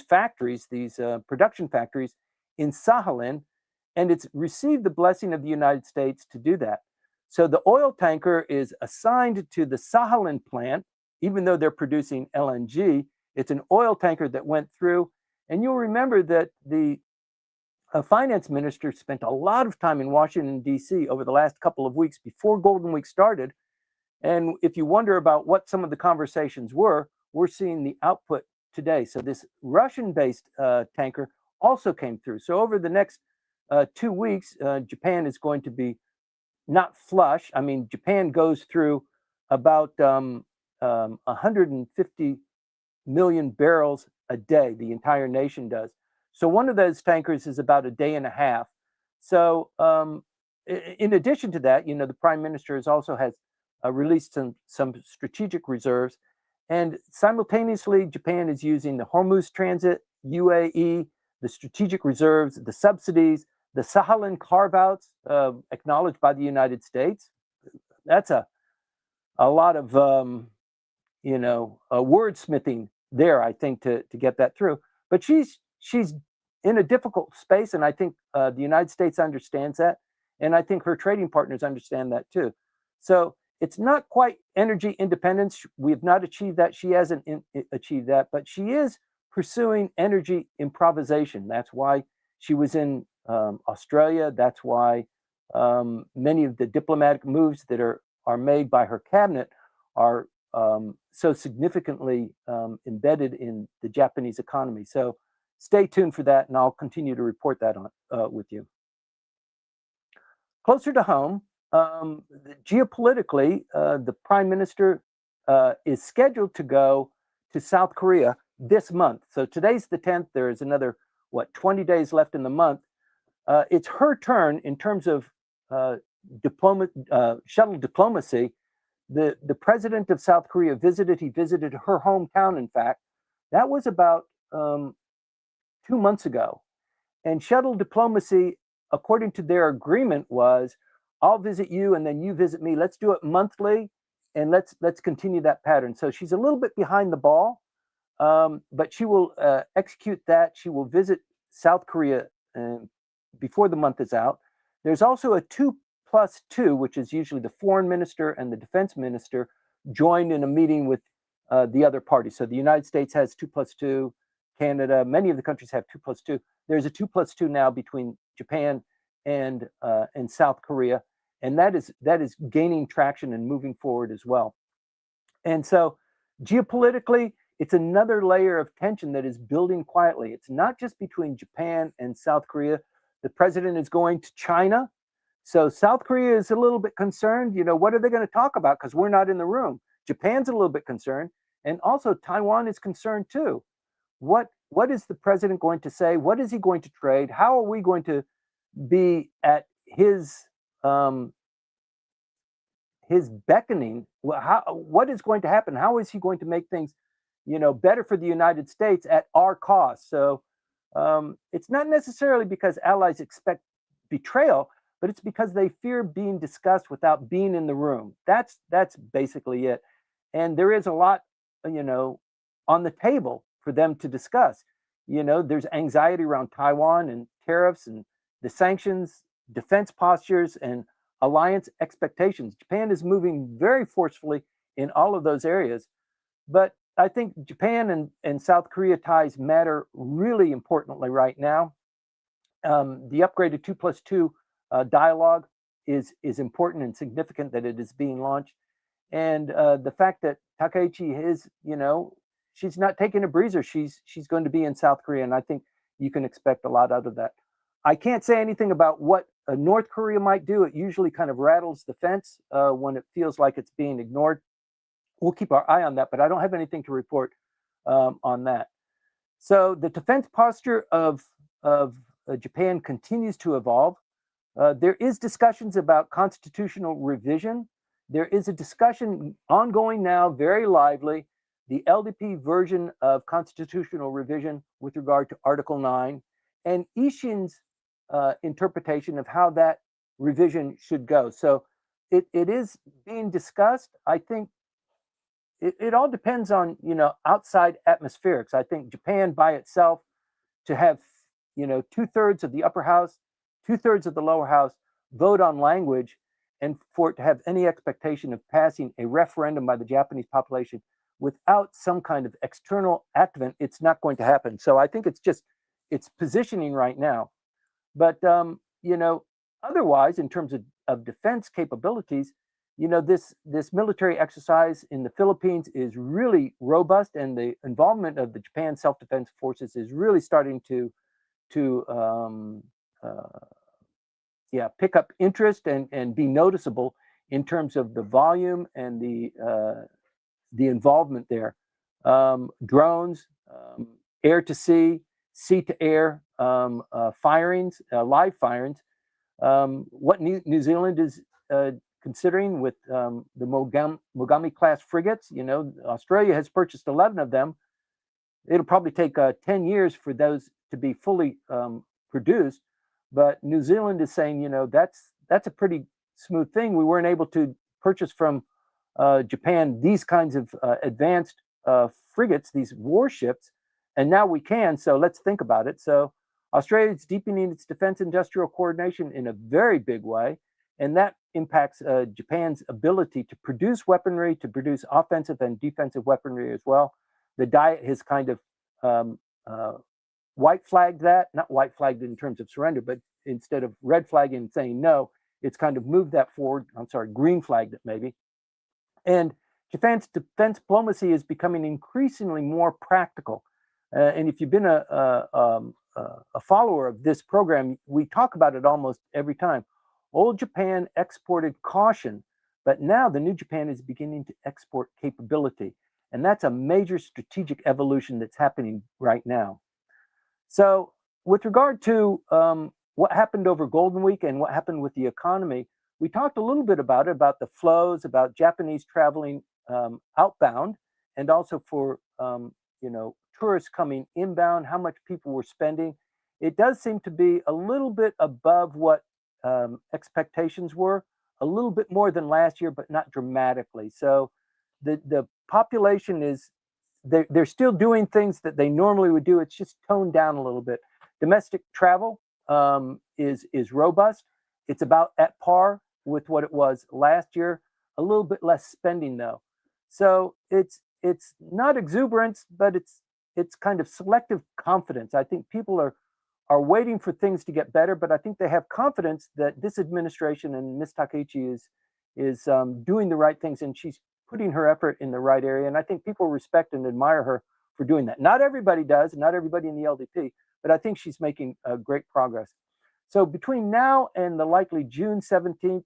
[SPEAKER 2] factories, these production factories in Sakhalin, and it's received the blessing of the United States to do that. So the oil tanker is assigned to the Sakhalin plant, even though they're producing LNG. It's an oil tanker that went through. And you'll remember that the finance minister spent a lot of time in Washington, D.C. over the last couple of weeks before Golden Week started. And if you wonder about what some of the conversations were, we're seeing the output today. So this Russian-based tanker also came through. So over the next 2 weeks, Japan is going to be not flush. I mean, Japan goes through about 150 million barrels a day. The entire nation does. So one of those tankers is about a day and a half. So in addition to that, the prime minister also has released some strategic reserves. And simultaneously, Japan is using the Hormuz transit, UAE, the strategic reserves, the subsidies, the Sakhalin carve-outs acknowledged by the United States. That's a lot of wordsmithing there, I think, to get that through. But she's in a difficult space, and I think the United States understands that, and I think her trading partners understand that too. So it's not quite energy independence. We have not achieved that. She hasn't achieved that, but she is pursuing energy improvisation. That's why she was in Australia. That's why many of the diplomatic moves that are made by her cabinet are so significantly embedded in the Japanese economy. So stay tuned for that, and I'll continue to report that on with you. Closer to home, geopolitically, the prime minister is scheduled to go to South Korea this month. So today's the 10th. There is another, 20 days left in the month. It's her turn in terms of shuttle diplomacy. The president of South Korea visited her hometown, in fact. That was about 2 months ago. And shuttle diplomacy, according to their agreement, was I'll visit you and then you visit me. Let's do it monthly, and let's continue that pattern. So she's a little bit behind the ball, but she will execute that. She will visit South Korea before the month is out. There's also a 2+2, which is usually the foreign minister and the defense minister joined in a meeting with the other party. So the United States has 2+2, Canada, many of the countries have 2+2. There's a 2+2 now between Japan and South Korea, and that is gaining traction and moving forward as well. And so geopolitically, it's another layer of tension that is building quietly. It's not just between Japan and South Korea. The president is going to China. So South Korea is a little bit concerned. What are they going to talk about? Because we're not in the room. Japan's a little bit concerned. And also Taiwan is concerned too. What is the president going to say? What is he going to trade? How are we going to be at his beckoning? What is going to happen? How is he going to make things, better for the United States at our cost? So it's not necessarily because allies expect betrayal, but it's because they fear being discussed without being in the room. That's basically it. And there is a lot, on the table for them to discuss. There's anxiety around Taiwan and tariffs and the sanctions, defense postures, and alliance expectations. Japan is moving very forcefully in all of those areas. But I think Japan and South Korea ties matter really importantly right now. The upgraded 2+2 dialogue is important and significant that it is being launched. And the fact that Takaichi is, she's not taking a breather. She's going to be in South Korea, and I think you can expect a lot out of that. I can't say anything about what North Korea might do. It usually kind of rattles the fence when it feels like it's being ignored. We'll keep our eye on that, but I don't have anything to report on that. So the defense posture of Japan continues to evolve. There is discussions about constitutional revision. There is a discussion ongoing now, very lively, the LDP version of constitutional revision with regard to Article 9, and Ishin's interpretation of how that revision should go. So it is being discussed. I think it all depends on, outside atmospherics. I think Japan by itself, to have, 2/3 of the upper house, 2/3 of the lower house vote on language, and for it to have any expectation of passing a referendum by the Japanese population without some kind of external advent, it's not going to happen. So I think it's positioning right now. But otherwise, in terms of defense capabilities, this military exercise in the Philippines is really robust, and the involvement of the Japan self-defense forces is really starting to pick up interest and be noticeable in terms of the volume and the involvement there. Drones, air to sea, sea to air firings, live firings. What New Zealand is considering with the Mogami class frigates, Australia has purchased 11 of them. It'll probably take 10 years for those to be fully produced. But New Zealand is saying, that's a pretty smooth thing. We weren't able to purchase from Japan these kinds of advanced frigates, these warships, and now we can. So let's think about it. So Australia is deepening its defense industrial coordination in a very big way, and that impacts Japan's ability to produce weaponry, to produce offensive and defensive weaponry as well. The Diet has kind of white flagged that, not white flagged in terms of surrender, but instead of red flagging and saying no, it's kind of moved that forward. Green flagged it maybe. And Japan's defense diplomacy is becoming increasingly more practical. And if you've been a follower of this program, we talk about it almost every time. Old Japan exported caution, but now the new Japan is beginning to export capability. And that's a major strategic evolution that's happening right now. So with regard to what happened over Golden Week and what happened with the economy, we talked a little bit about it, about the flows, about Japanese traveling outbound, and also for tourists coming inbound, how much people were spending. It does seem to be a little bit above what expectations were, a little bit more than last year, but not dramatically. So the population is, they're still doing things that they normally would do. It's just toned down a little bit. Domestic travel is robust. It's about at par with what it was last year. A little bit less spending though. So it's not exuberance, but it's kind of selective confidence. I think people are waiting for things to get better, but I think they have confidence that this administration and Ms. Takaichi is doing the right things, and she's putting her effort in the right area. And I think people respect and admire her for doing that. Not everybody does, not everybody in the LDP, but I think she's making great progress. So between now and the likely June 17th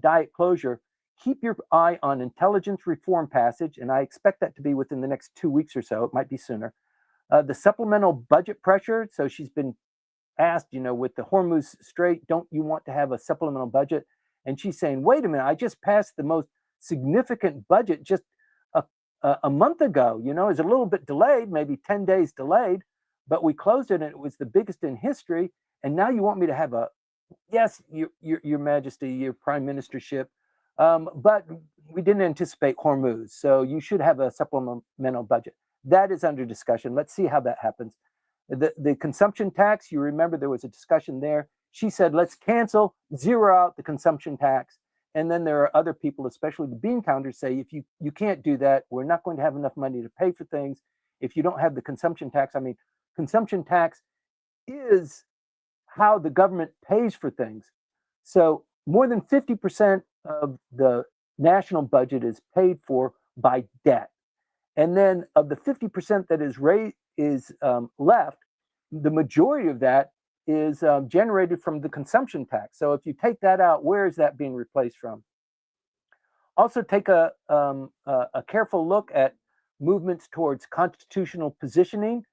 [SPEAKER 2] Diet closure, keep your eye on intelligence reform passage, and I expect that to be within the next 2 weeks or so. It might be sooner. The supplemental budget pressure. So she's been asked, with the Hormuz Strait, don't you want to have a supplemental budget? And she's saying, wait a minute, I just passed the most significant budget just a month ago. It's a little bit delayed, maybe 10 days delayed, but we closed it and it was the biggest in history. And now you want me to have yes, your Majesty, your Prime Ministership, but we didn't anticipate Hormuz, so you should have a supplemental budget. That is under discussion. Let's see how that happens. The consumption tax, you remember there was a discussion there. She said, let's cancel, zero out the consumption tax. And then there are other people, especially the bean counters, say, if you can't do that, we're not going to have enough money to pay for things. If you don't have the consumption tax, consumption tax is how the government pays for things. So more than 50% of the national budget is paid for by debt. And then of the 50% that is left, the majority of that is generated from the consumption tax. So if you take that out, where is that being replaced from? Also take a careful look at movements towards constitutional positioning.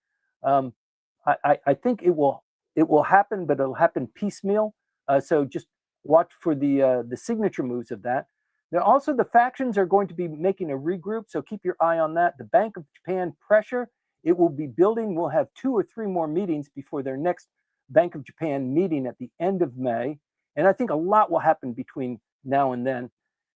[SPEAKER 2] I think it will happen, but it'll happen piecemeal. So just watch for the signature moves of that. Now, also the factions are going to be making a regroup, so keep your eye on that. The Bank of Japan pressure, it will be building. We'll have 2 or 3 more meetings before their next Bank of Japan meeting at the end of May. And I think a lot will happen between now and then.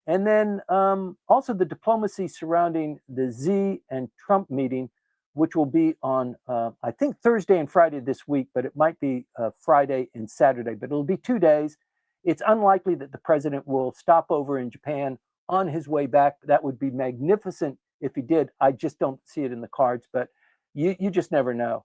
[SPEAKER 2] And then also the diplomacy surrounding the Xi and Trump meeting, which will be on, I think, Thursday and Friday this week, but it might be Friday and Saturday, but it'll be 2 days. It's unlikely that the president will stop over in Japan on his way back. That would be magnificent if he did. I just don't see it in the cards, but you just never know.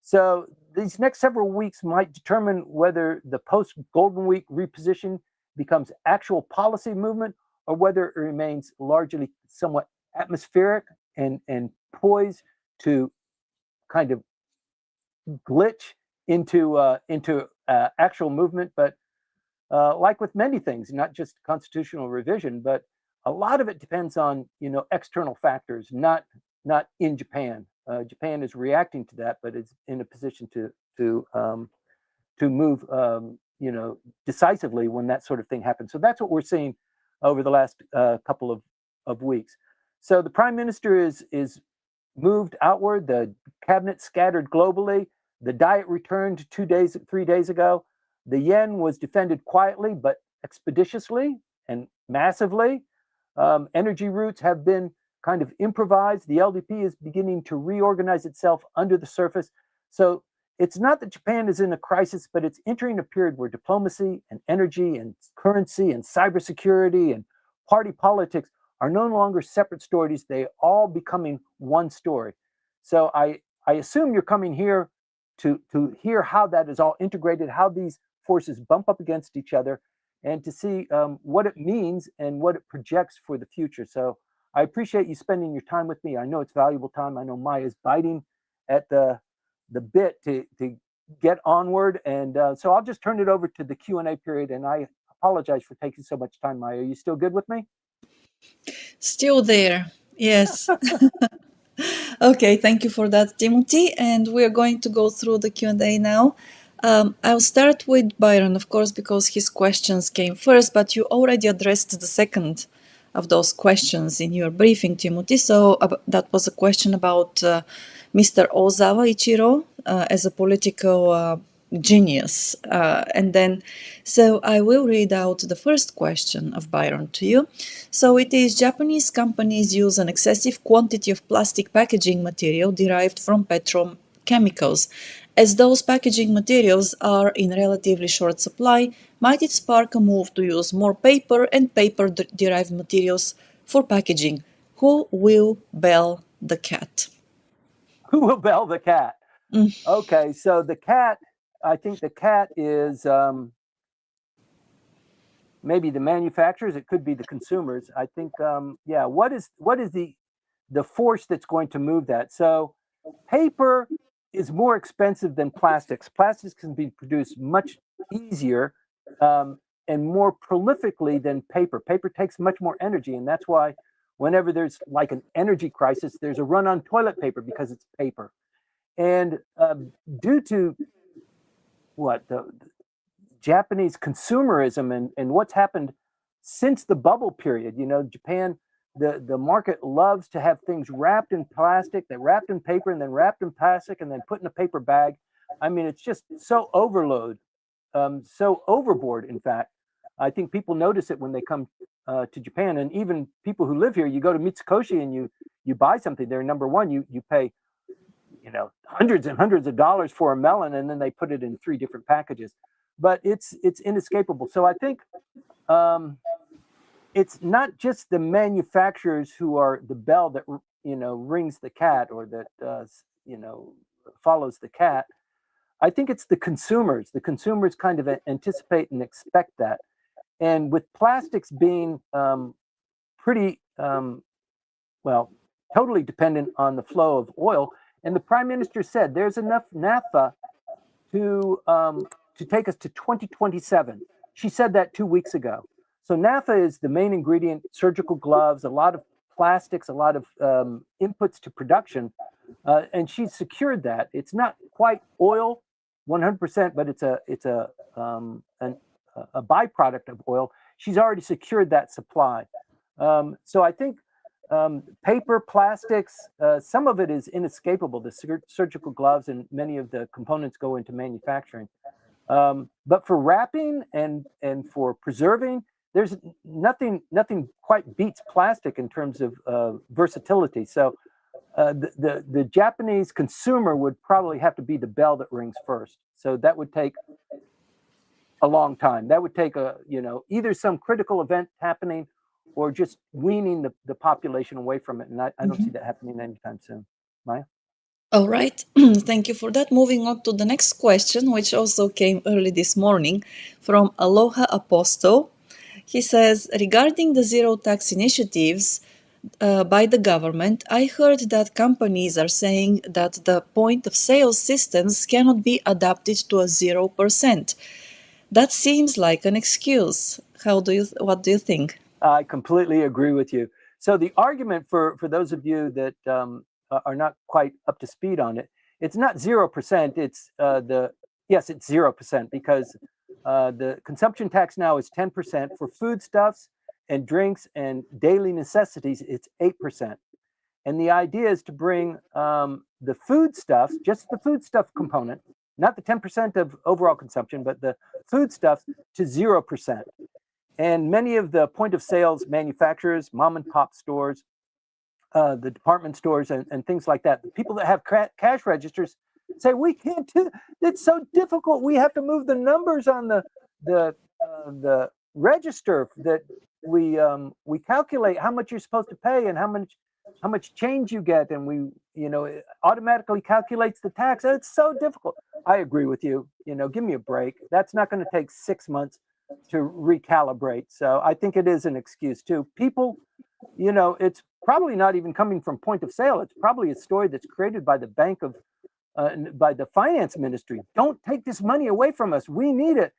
[SPEAKER 2] So these next several weeks might determine whether the post Golden Week reposition becomes actual policy movement or whether it remains largely somewhat atmospheric and poised to kind of glitch into actual movement. But like with many things, not just constitutional revision, but a lot of it depends on external factors, not in Japan. Japan is reacting to that, but it's in a position to move decisively when that sort of thing happens. So that's what we're seeing over the last couple of weeks. So the prime minister is moved outward. The cabinet scattered globally. The diet returned 3 days ago. The yen was defended quietly but expeditiously and massively. Energy routes have been kind of improvised. The LDP is beginning to reorganize itself under the surface. So it's not that Japan is in a crisis, but it's entering a period where diplomacy and energy and currency and cybersecurity and party politics are no longer separate stories. They are all becoming one story. So I assume you're coming here to hear how that is all integrated, how these forces bump up against each other, and to see what it means and what it projects for the future. So I appreciate you spending your time with me. I know it's valuable time. I know Maya's biting at the bit to get onward. And so I'll just turn it over to the Q&A period. And I apologize for taking so much time, Maya. Are you still good with me?
[SPEAKER 1] Still there. Yes. Okay, thank you for that, Timothy. And we're going to go through the Q&A now. I'll start with Byron, of course, because his questions came first, but you already addressed the second of those questions in your briefing, Timothy. So that was a question about Mr. Ozawa Ichiro as a political genius. So I will read out the first question of Byron to you. So it is: Japanese companies use an excessive quantity of plastic packaging material derived from petrochemicals. As those packaging materials are in relatively short supply, might it spark a move to use more paper and paper-derived materials for packaging? Who will bell the cat?
[SPEAKER 2] Who will bell the cat? Okay, so the cat, I think the cat is maybe the manufacturers. It could be the consumers. I think, yeah. What is the force that's going to move that? So, paper is more expensive than plastics. Plastics can be produced much easier and more prolifically than paper. Paper takes much more energy, and that's why whenever there's like an energy crisis, there's a run on toilet paper because it's paper. And due to what the Japanese consumerism and what's happened since the bubble period, Japan, the market loves to have things wrapped in plastic, then wrapped in paper, and then wrapped in plastic, and then put in a paper bag. I mean, it's just so so overboard. In fact, I think people notice it when they come to Japan, and even people who live here. You go to Mitsukoshi and you buy something there. Number one, you pay hundreds and hundreds of dollars for a melon, and then they put it in 3 different packages. But it's inescapable. So I think it's not just the manufacturers who are the bell that rings the cat or that follows the cat. I think it's the consumers. The consumers kind of anticipate and expect that. And with plastics being pretty well, totally dependent on the flow of oil. And the prime minister said there's enough naphtha to take us to 2027. She said that 2 weeks ago. So naphtha is the main ingredient: surgical gloves, a lot of plastics, a lot of inputs to production, and she's secured that. It's not quite oil, 100%, but it's a byproduct of oil. She's already secured that supply. So I think paper, plastics, some of it is inescapable. The surgical gloves and many of the components go into manufacturing. But for wrapping and for preserving, there's nothing quite beats plastic in terms of versatility. So the Japanese consumer would probably have to be the bell that rings first. So that would take a long time. That would take either some critical event happening or just weaning the population away from it. And I don't see that happening anytime soon. Maya?
[SPEAKER 1] All right, thank you for that. Moving on to the next question, which also came early this morning from Aloha Apostle. He says, regarding the zero tax initiatives by the government, I heard that companies are saying that the point of sale systems cannot be adapted to a 0%. That seems like an excuse. What do you think?
[SPEAKER 2] I completely agree with you. So the argument for those of you that are not quite up to speed on it, it's not 0%. It's it's 0% because the consumption tax now is 10% for foodstuffs and drinks and daily necessities. It's 8%, and the idea is to bring the foodstuffs, just the foodstuff component, not the 10% of overall consumption, but the foodstuffs to 0%. And many of the point of sales manufacturers, mom and pop stores, the department stores, and things like that, the people that have cash registers say, we can't do it. It's so difficult. We have to move the numbers on the register that we calculate how much you're supposed to pay and how much change you get, and it automatically calculates the tax. It's so difficult. I agree with you. Give me a break. That's not going to take 6 months to recalibrate. So I think it is an excuse too. People, it's probably not even coming from point of sale. It's probably a story that's created by the by the finance ministry. Don't take this money away from us. We need it.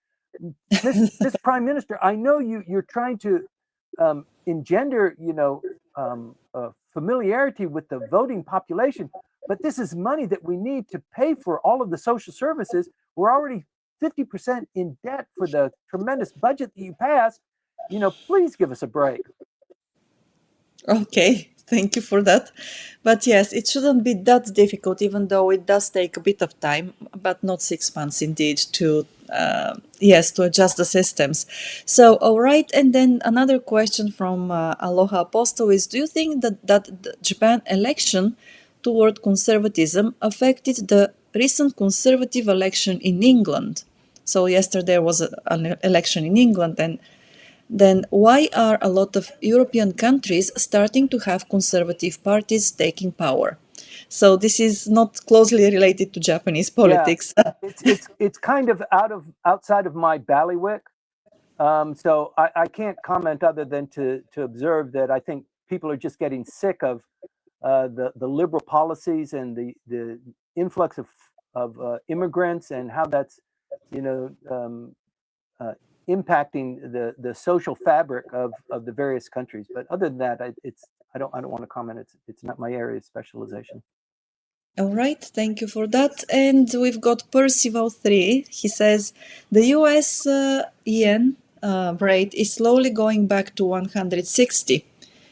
[SPEAKER 2] Miss Prime Minister, I know you're trying to engender, familiarity with the voting population, but this is money that we need to pay for all of the social services. We're already 50% in debt for the tremendous budget that you passed. Please give us a break.
[SPEAKER 1] Okay, thank you for that. But yes, it shouldn't be that difficult, even though it does take a bit of time, but not 6 months indeed to adjust the systems. So, all right, and then another question from Aloha Apostle is: do you think that the Japan election toward conservatism affected the recent conservative election in England? So yesterday was an election in England, and then why are a lot of European countries starting to have conservative parties taking power? So this is not closely related to Japanese politics.
[SPEAKER 2] Yeah, it's kind of outside of my bailiwick. So I can't comment other than to observe that I think people are just getting sick of the liberal policies and the influx of immigrants and how that's impacting the social fabric of the various countries. But other than that, I don't want to comment. It's not my area of specialization.
[SPEAKER 1] All right, thank you for that. And we've got Percival 3. He says the US yen rate is slowly going back to 160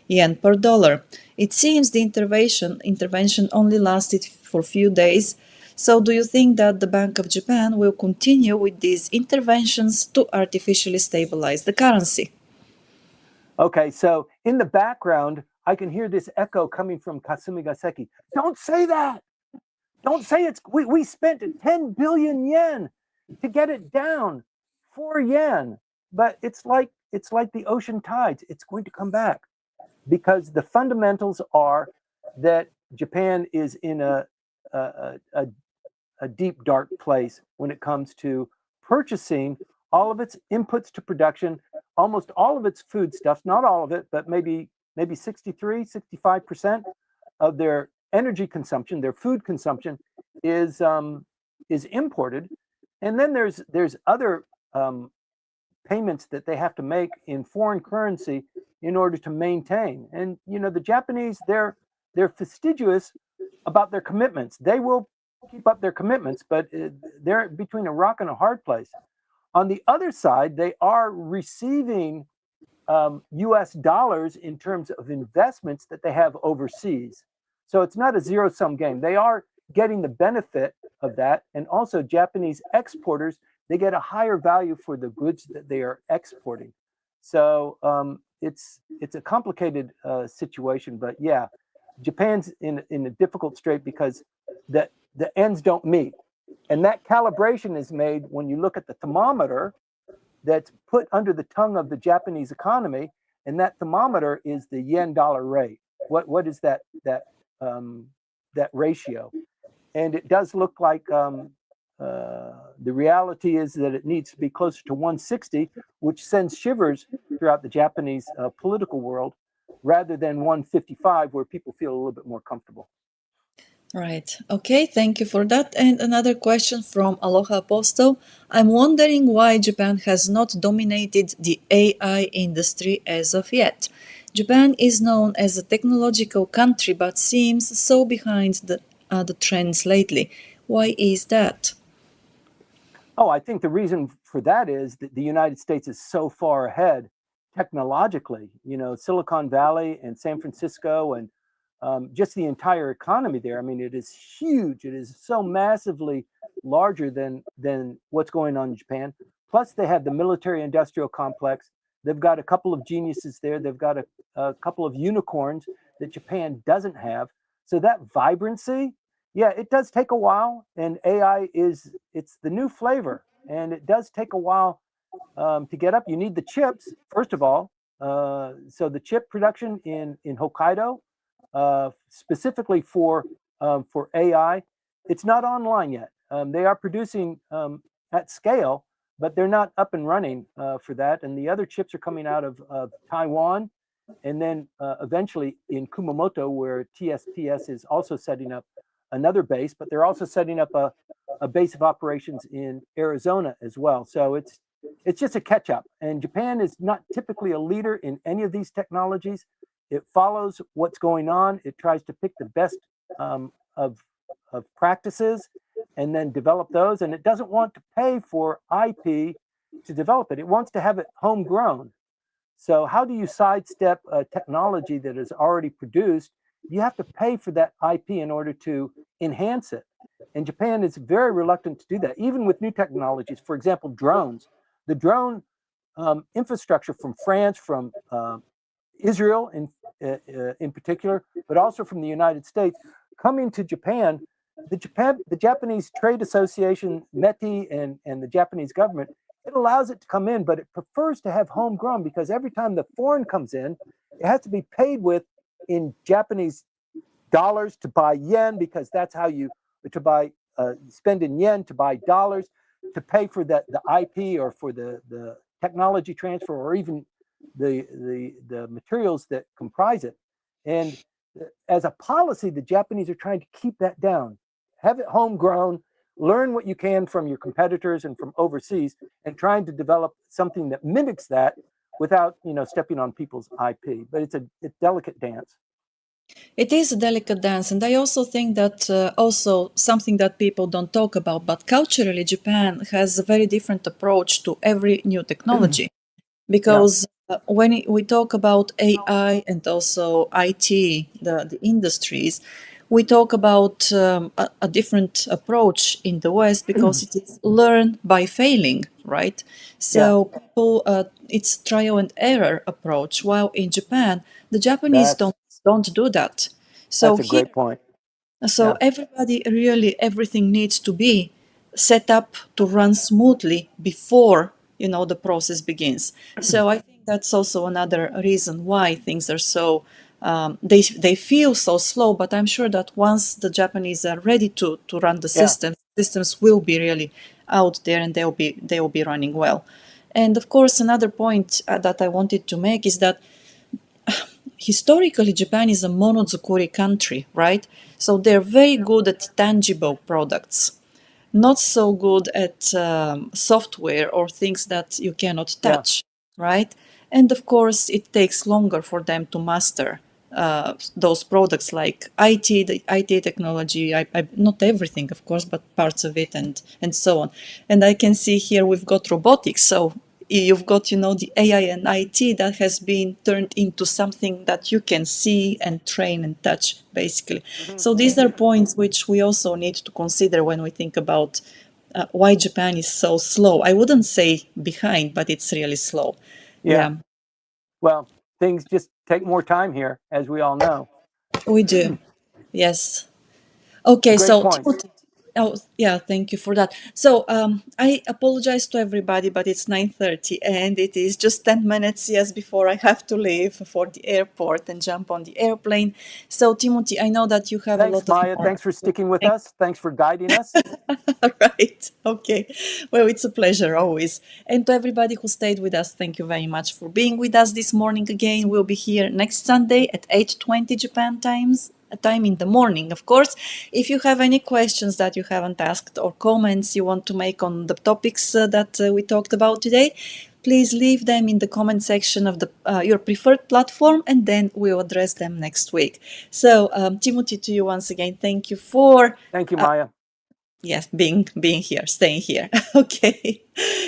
[SPEAKER 1] yen per dollar. It seems the intervention only lasted for a few days. So, do you think that the Bank of Japan will continue with these interventions to artificially stabilize the currency?
[SPEAKER 2] Okay, so in the background, I can hear this echo coming from Kasumi Gaseki. Don't say that. Don't say we spent 10 billion yen to get it down, 4 yen. But it's like the ocean tides. It's going to come back because the fundamentals are that Japan is in a deep, dark place when it comes to purchasing all of its inputs to production, almost all of its foodstuffs, not all of it, but maybe 65% of their energy consumption, their food consumption is imported. And then there's other payments that they have to make in foreign currency in order to maintain. And the Japanese, they're fastidious about their commitments. They will keep up their commitments, but they're between a rock and a hard place. On the other side, they are receiving US dollars in terms of investments that they have overseas. So it's not a zero-sum game. They are getting the benefit of that. And also Japanese exporters, they get a higher value for the goods that they are exporting. So it's a complicated situation, but yeah, Japan's in a difficult strait because the ends don't meet. And that calibration is made when you look at the thermometer that's put under the tongue of the Japanese economy, and that thermometer is the yen dollar rate. What is that ratio? And it does look like the reality is that it needs to be closer to 160, which sends shivers throughout the Japanese political world, rather than 155, where people feel a little bit more comfortable.
[SPEAKER 1] Right. Okay, thank you for that. And another question from Aloha Apostle. I'm wondering why Japan has not dominated the AI industry as of yet. Japan is known as a technological country but seems so behind the trends lately. Why is that?
[SPEAKER 2] Oh, I think the reason for that is that the United States is so far ahead technologically. Silicon Valley and San Francisco and just the entire economy there. I mean, it is huge. It is so massively larger than what's going on in Japan. Plus, they have the military-industrial complex. They've got a couple of geniuses there. They've got a couple of unicorns that Japan doesn't have. So that vibrancy, yeah, it does take a while, and AI it's the new flavor, and it does take a while to get up. You need the chips first of all. So the chip production in Hokkaido, specifically for AI, it's not online yet. They are producing at scale, but they're not up and running for that. And the other chips are coming out of Taiwan, and then eventually in Kumamoto, where TSPS is also setting up another base, but they're also setting up a base of operations in Arizona as well. So it's just a catch up. And Japan is not typically a leader in any of these technologies. It follows what's going on. It tries to pick the best um, of, of practices and then develop those. And it doesn't want to pay for IP to develop it. It wants to have it homegrown. So how do you sidestep a technology that is already produced? You have to pay for that IP in order to enhance it. And Japan is very reluctant to do that, even with new technologies. For example, drones. The drone infrastructure from France, from Israel in particular, but also from the United States, coming to Japan. The Japanese Trade Association, METI, and the Japanese government, it allows it to come in, but it prefers to have homegrown because every time the foreign comes in, it has to be paid with in Japanese dollars to buy yen, because that's how you to buy spend in yen to buy dollars to pay for the IP or for the technology transfer, or even the materials that comprise it. And as a policy, the Japanese are trying to keep that down. Have it homegrown, learn what you can from your competitors and from overseas, and trying to develop something that mimics that without stepping on people's IP. But it's a delicate dance.
[SPEAKER 1] It is a delicate dance, and I also think that also something that people don't talk about, but culturally, Japan has a very different approach to every new technology.
[SPEAKER 2] Yeah,
[SPEAKER 1] Because when we talk about AI and also IT, the industries, we talk about a different approach in the West because it is learn by failing, right?
[SPEAKER 2] yeah,
[SPEAKER 1] So people, it's trial and error approach. While in Japan, the Japanese
[SPEAKER 2] that's
[SPEAKER 1] don't do that. So
[SPEAKER 2] that's a
[SPEAKER 1] here
[SPEAKER 2] great point.
[SPEAKER 1] so
[SPEAKER 2] Yeah,
[SPEAKER 1] everybody really everything needs to be set up to run smoothly before the process begins. So I think that's also another reason why things are so they feel so slow. But I'm sure that once the Japanese are ready to run the
[SPEAKER 2] yeah,
[SPEAKER 1] systems will be really out there and they will be running well. And of course, another point that I wanted to make is that historically Japan is a monozukuri country, right? So they're very good at tangible products, not so good at software or things that you cannot
[SPEAKER 2] yeah.
[SPEAKER 1] touch, right? And of course, it takes longer for them to master those products like IT, the IT technology, not everything, of course, but parts of it and so on. And I can see here we've got robotics. So you've got, the AI and IT that has been turned into something that you can see and train and touch, basically.
[SPEAKER 2] Hmm.
[SPEAKER 1] So these are points which we also need to consider when we think about why Japan is so slow. I wouldn't say behind, but it's really slow.
[SPEAKER 2] Yeah.
[SPEAKER 1] Yeah,
[SPEAKER 2] Well, things just take more time here, as we all know.
[SPEAKER 1] we do. Yes. Okay,
[SPEAKER 2] Great
[SPEAKER 1] so
[SPEAKER 2] points.
[SPEAKER 1] Timothy, Oh, yeah, thank you for that. So, I apologize to everybody, but it's 9:30 and it is just 10 minutes, yes, before I have to leave for the airport and jump on the airplane. So, Timothy, I know that you have a
[SPEAKER 2] Thanks,
[SPEAKER 1] lot of
[SPEAKER 2] Maya.
[SPEAKER 1] more.
[SPEAKER 2] Thanks for sticking with us. Thanks for guiding us.
[SPEAKER 1] Right. Okay. Well, it's a pleasure always. And to everybody who stayed with us, thank you very much for being with us this morning again. We'll be here next Sunday at 8:20 Japan times. A time in the morning, of course. If you have any questions that you haven't asked or comments you want to make on the topics that we talked about today, please leave them in the comment section of the your preferred platform, and then we'll address them next week. So, Timothy, to you once again, thank you for
[SPEAKER 2] Thank you, Maya.
[SPEAKER 1] yes, being here, staying here. Okay.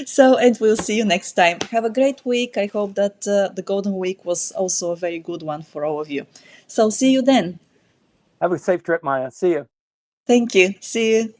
[SPEAKER 1] So, and we'll see you next time. Have a great week. I hope that the Golden Week was also a very good one for all of you. So, see you then.
[SPEAKER 2] Have a safe trip, Maya. See you.
[SPEAKER 1] Thank you. See you.